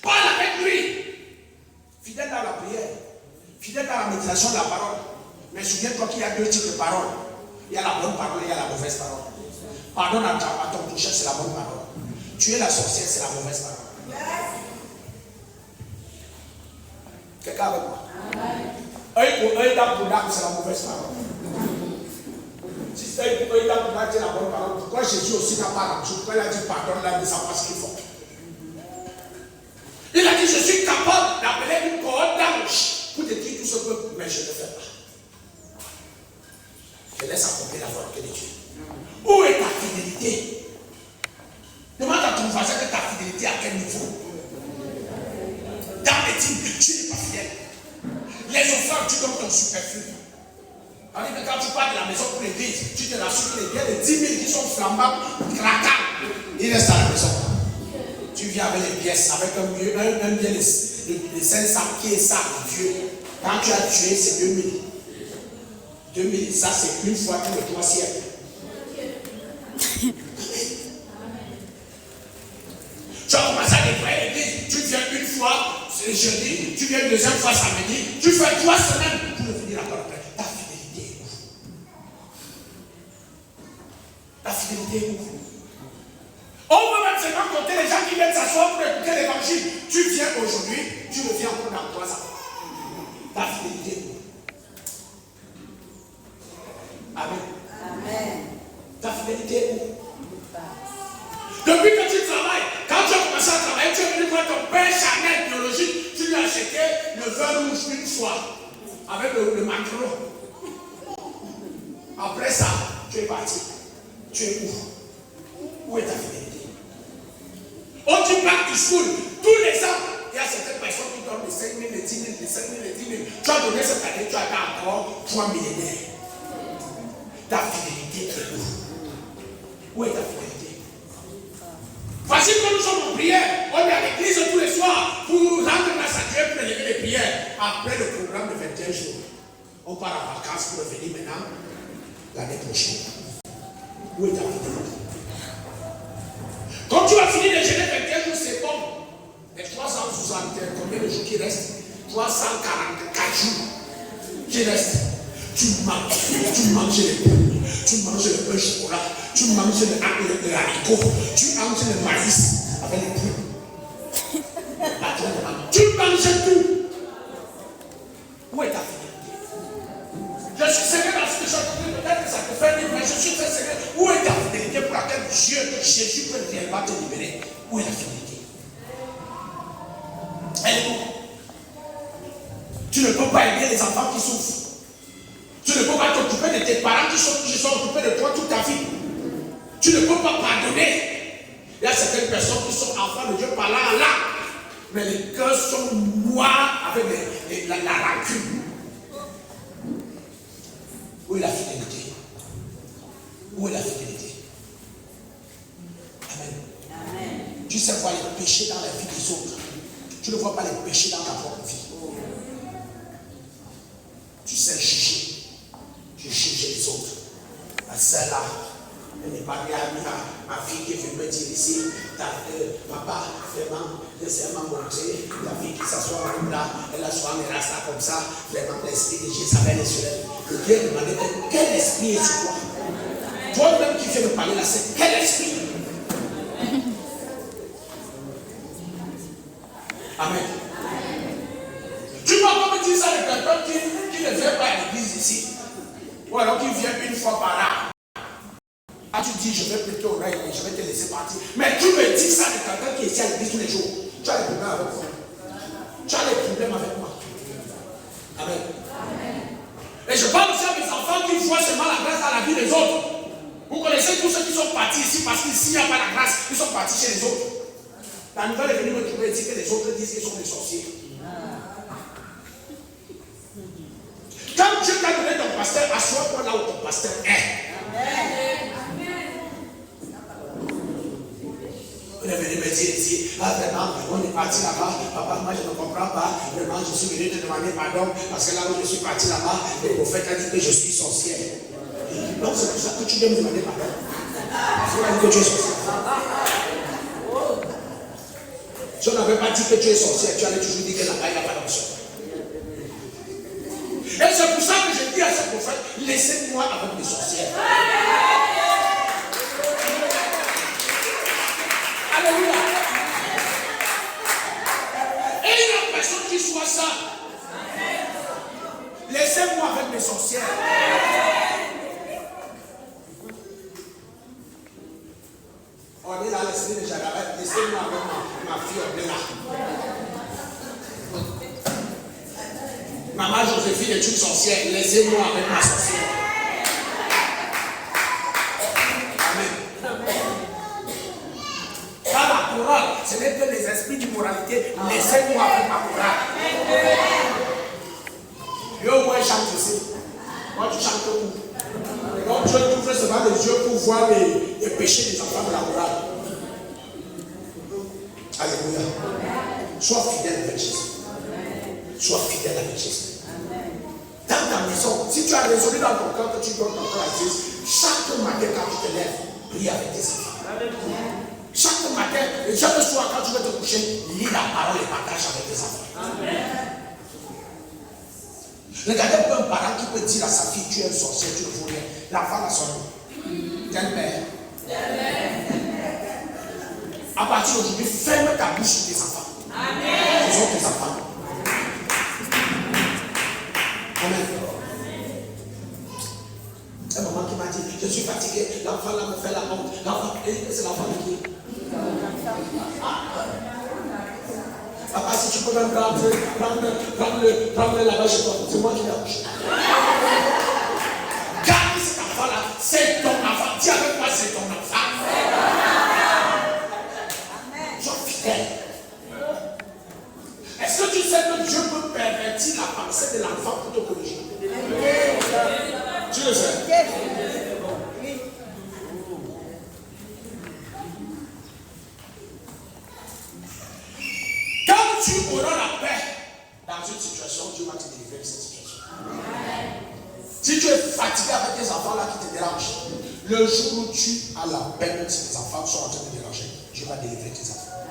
Parle avec lui. Fidèle dans la prière. Fidèle dans la méditation de la parole. Mais souviens-toi qu'il y a 2 types de paroles. Il y a la bonne parole et il y a la mauvaise parole. Pardonne à ton toucher, c'est la bonne parole. Tu es la sorcière, c'est la mauvaise parole. Quelqu'un avec moi? Œil dans pour d'âme, c'est la mauvaise parole. Si œil dans pour d'âme, c'est la bonne parole. Pourquoi Jésus aussi n'a pas rendu? Pourquoi il a dit pardonne là, ne savent pas ce qu'ils font? Il a dit je suis capable d'appeler une cohorte d'anges pour te dire tout ce peuple, mais je ne le fais pas. Je laisse accomplir la volonté de Dieu. Où est ta fidélité? Demande à ton voisin que ta fidélité à quel niveau? Dans les dîmes, tu n'es pas fidèle. Les offrandes, tu donnes ton superflu. Alors que quand tu pars de la maison pour l'église, tu te rassures que les biens de 10 000 qui sont flambables, craquants, ils restent à la maison. Tu viens avec les pièces, avec un bien de 500 qui est ça, Dieu. Quand tu as tué, c'est 2000. 2000, ça c'est une fois tous les 3 siècles. Tu as commencé à nettoyer l'église, tu viens une fois jeudi, tu viens une 2e fois samedi, tu fais 3 semaines pour revenir encore après. Ta fidélité est où? Ta fidélité est où? On peut même seulement compter les gens qui viennent s'asseoir pour écouter l'évangile. Tu viens aujourd'hui, tu reviens encore dans 3 ans. Ta fidélité est où? Amen. Amen. Ta fidélité est où? Depuis que tu travailles, quand tu as commencé à travailler, tu es venu voir ton père Chanel biologique, tu lui as acheté le vin rouge une fois, avec le maquereau. Après ça, tu es parti. Tu es où? Où est ta fidélité? On dit back to school, tous les ans, il y a certaines personnes qui donnent les 5 000, les 10 000, les 5 000, les 10 000. Tu as donné cette année, tu as encore 3 millénaires. Ta fidélité est où? Où est ta fidélité? Voici que nous sommes en prière. On est à l'église tous les soirs pour rendre grâce à Dieu pour élever les prières. Après le programme de 21 jours, on part en vacances pour revenir maintenant l'année prochaine. Où est ta fidélité? Quand tu vas finir de jeûner 21 jours, c'est bon. Mais 360, combien de jours qui restent? 344 jours qui restent. Tu manges les pains, tu manges le pain chocolat, tu manges le haricot, tu manges le maïs avec les fruits. Tu manges tout. Où est ta fidélité? Je suis sérieux dans ce que je suis. Peut-être que ça te fait rire, mais je suis très sérieux. Où est ta fidélité pour laquelle Dieu, Jésus peut réellement te libérer? Où est la fidélité? Elle est où? Tu ne peux pas aider les enfants qui souffrent. Tu ne peux pas t'occuper de tes parents qui sont occupés de toi toute ta vie. Tu ne peux pas pardonner. Il y a certaines personnes qui sont enfants de Dieu par là, mais les cœurs sont noirs avec la rancune. Où est la fidélité? Où est la fidélité? Amen. Amen. Tu sais voir les péchés dans la vie des autres. Tu ne vois pas les péchés dans ta propre vie. Tu sais juger. Tu juges les autres. Ma soeur là, elle est mariée à ma fille qui est venue me dire ici, papa, vraiment, laissez-moi montrer la fille qui s'assoit là, elle assoit mes rastas comme ça, vraiment l'esprit de Jésus s'appelle sur elle. Le Dieu demandait, quel esprit est sur toi? Toi-même qui viens me parler là, c'est quel esprit? Amen. Tu vas pas me dire ça de quelqu'un qui ne vient pas à l'église ici. Ou alors qui vient une fois par là. Ah, tu dis, je vais plutôt oreille et je vais te laisser partir. Mais tu me dis ça de quelqu'un qui est ici à l'église tous les jours. Tu as des problèmes avec moi. Tu as des problèmes avec moi. Amen. Et je parle aussi à mes enfants qui voient seulement la grâce dans la vie des autres. Vous connaissez tous ceux qui sont partis ici parce qu'ici il n'y a pas la grâce. Ils sont partis chez les autres. La nouvelle est venue me trouver et dire que les autres disent qu'ils sont des sorciers. Quand Dieu t'a donné ton pasteur, assois-toi là où ton pasteur est. On est venu me dire ici, ah vraiment, on est parti là-bas, papa, moi je ne comprends pas, vraiment je suis venu te demander pardon, parce que là où je suis parti là-bas, le prophète a dit que je suis sorcière. Donc c'est pour ça que tu viens me demander pardon. Il a dit que tu es sorcière. Si on n'avait pas dit que tu es sorcière, tu allais toujours dire que là-bas il n'y a pas d'option. Et c'est pour ça que je dis à ce prophète, laissez-moi avec les sorcières. Alléluia. Et il n'y a personne qui soit ça. Laissez-moi avec mes sorcières. On est là, l'esprit de Jagabet, laissez-moi avec ma fille, on est là. Maman Joséphine est une sorcière, laissez-moi avec ma sorcière. Amen. Dans la chorale, ce n'est que les esprits d'immoralité, laissez-moi avec ma chorale. Yo, moi je chante aussi. Moi tu chantes où? Donc Dieu t'ouvre seulement les yeux pour voir les péchés des enfants de la chorale. Alléluia. Sois fidèle avec Jésus. Sois fidèle avec Jésus. Dans ta maison, si tu as résolu dans ton cœur que tu donnes ton cœur à Jésus, chaque matin quand tu te lèves, prie avec tes enfants. Chaque matin et chaque soir quand tu vas te coucher, lis la parole et partage avec tes enfants. Regardez un peu un parent qui peut dire à sa fille, tu es un sorcier, tu ne fous rien. L'enfant a son nom. Quel père? À partir d'aujourd'hui, ferme ta bouche sur tes enfants. Amen. Ce sont tes enfants. Amen. Un moment qui m'a dit, je suis fatigué, l'enfant là me fait la honte. L'enfant, c'est l'enfant de qui? Papa, si tu peux même prendre là-bas chez toi, c'est moi qui l'ai accouché. Garde cet enfant-là, c'est ton enfant. Dis avec moi, c'est ton enfant. Sois fidèle. Est-ce que tu sais que Dieu peut pervertir la pensée de l'enfant pour te corriger? Tu le sais? Quand tu auras la paix dans une situation, Dieu va te délivrer de cette situation. Si tu es fatigué avec tes enfants là qui te dérangent, le jour où tu as la paix, même si tes enfants sont en train de te déranger, Dieu va délivrer tes enfants.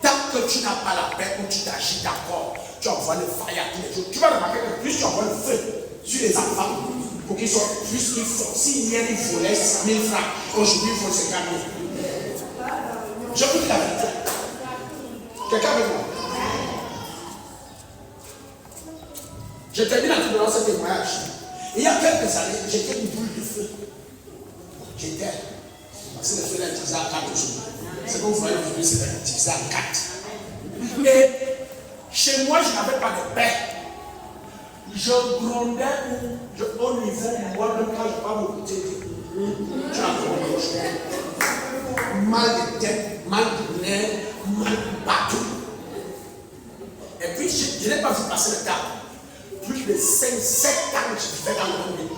Tant que tu n'as pas la paix ou tu t'agis d'accord, tu envoies le fire tous les jours. Tu vas remarquer que plus tu envoies le feu sur les enfants, pour qu'ils soient plus qu'ils font. Si hier ils volaient 100 000 francs, aujourd'hui il faut 50 000. Je vous dis la vérité. Quelqu'un avec moi? Je termine en te donnant ce témoignage. Il y a quelques années, j'étais une boule de feu. J'étais. Parce que le feu est utilisé à 4 jours. Ce que vous voyez aujourd'hui, c'est utilisé à 4. Et chez moi, je n'avais pas de paix. Je grondais au niveau, moi-même, quand je parle au côté de tu as grondé. Mal de tête, mal de nerfs, mal partout. Et puis, je n'ai pas vu passer le temps. Plus de 5-7 ans que je vivais dans le monde.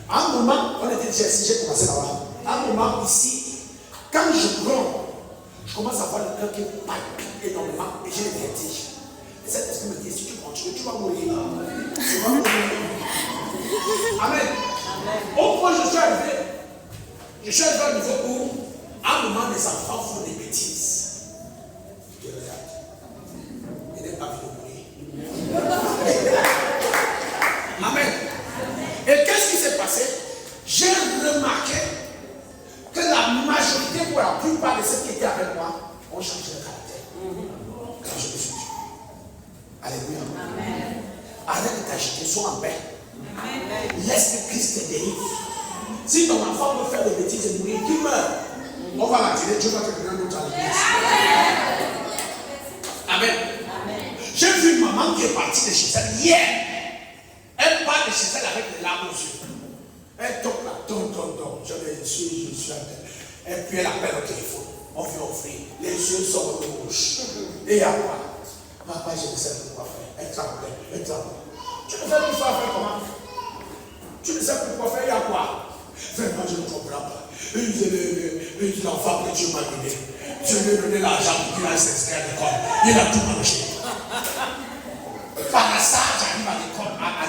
À un moment, on était déjà ici, j'ai commencé là-bas. À un moment ici, quand je gronde, je commence à voir le cœur qui palpite énormément et j'ai le vertige. Et cette personne me dit, si tu continues, tu vas mourir. Tu vas mourir. Amen. Au point où je suis arrivé à un niveau où, à un moment, les enfants font des bêtises. Je te regarde. Il n'est pas vu de mourir. Amen. Et qu'est-ce qui s'est passé? J'ai remarqué que la majorité, pour la plupart de ceux qui étaient avec moi, ont changé de caractère. Quand je me suis dit, alléluia. Amen. Arrête de t'agiter, sois en paix. Amen. Laisse que Christ te délivre. Si ton enfant veut faire des bêtises et mourir, qu'il meurt. On va l'attirer, Dieu va te donner un autre à l'église. Amen. Amen. J'ai vu une maman qui est partie de chez elle hier. Elle part de chez elle avec des larmes aux yeux. Elle toque là, ton. Je suis à terre. Et puis elle appelle au téléphone. On vient offrir. Les yeux sont rouges. Et il y a quoi? Papa, je ne sais plus quoi faire. Elle tremble. Tu ne sais plus quoi faire comment? Tu ne sais plus quoi faire, il y a quoi? Vraiment, je ne comprends pas. L'enfant que Dieu m'a donné. Je lui ai donné l'argent pour qu'il aille s'inscrire à l'école. Il a tout mangé. Par hasard, j'arrive à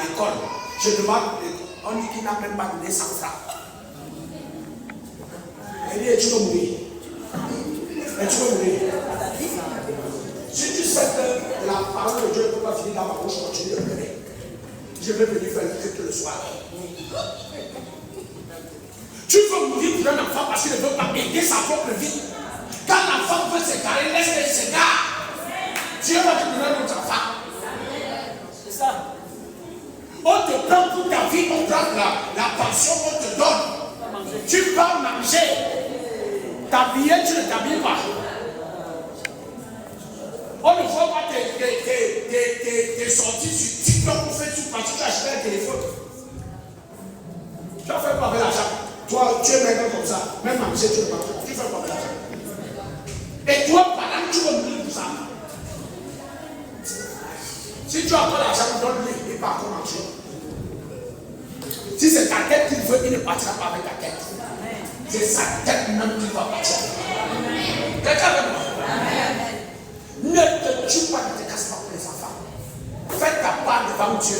l'école. Je demande, on dit qu'il n'a même pas donné 100 francs. Elle dit, tu veux mourir. Et tu veux mourir. Si tu sais que la parole de Dieu ne peut pas finir dans ma bouche, continue de pleurer. Je vais venir faire le culte le soir. Tu veux mourir pour un enfant parce qu'il ne veut pas aider sa propre vie. Quand l'enfant veut s'égarer, laisse-le s'égare. Dieu va te donner un autre enfant. C'est ça. On te prend pour ta vie, on prend la pension qu'on te donne. Tu vas manger. T'habiller, tu ne t'habilles pas. On ne voit pas tes sorties sur TikTok pour faire tout parce que tu as acheté un téléphone. Tu as fait quoi avec l'argent? Toi, tu es maintenant comme ça. Même manger, tu ne manges pas. Tu fais quoi avec l'argent? Et toi, pendant que tu veux mourir pour ça. Si tu as pas l'argent, donne-lui. Il part comment manger. Si c'est ta tête qu'il veut, il ne partira pas avec ta tête. C'est sa tête même qui va partir. Quelqu'un avec moi? Ne te tue pas, ne te casse pas pour les enfants. Faites ta part devant Dieu.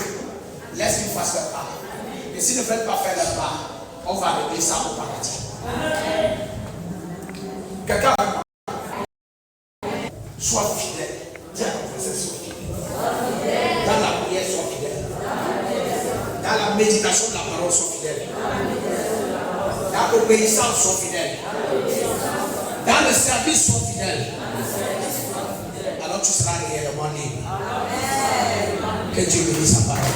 Laisse qu'ils fassent leur part. Et s'ils ne veulent pas faire leur part, on va régler ça au paradis. Quelqu'un avec moi? Sois fidèle. Dis à ton frère, sois fidèle. Dans la prière, sois fidèle. Dans la méditation de la parole, sois fidèle. Dans l'obéissance, sois fidèle. Dans le service, sois fidèle. Alors tu seras réellement libre. Que Dieu bénisse sa parole.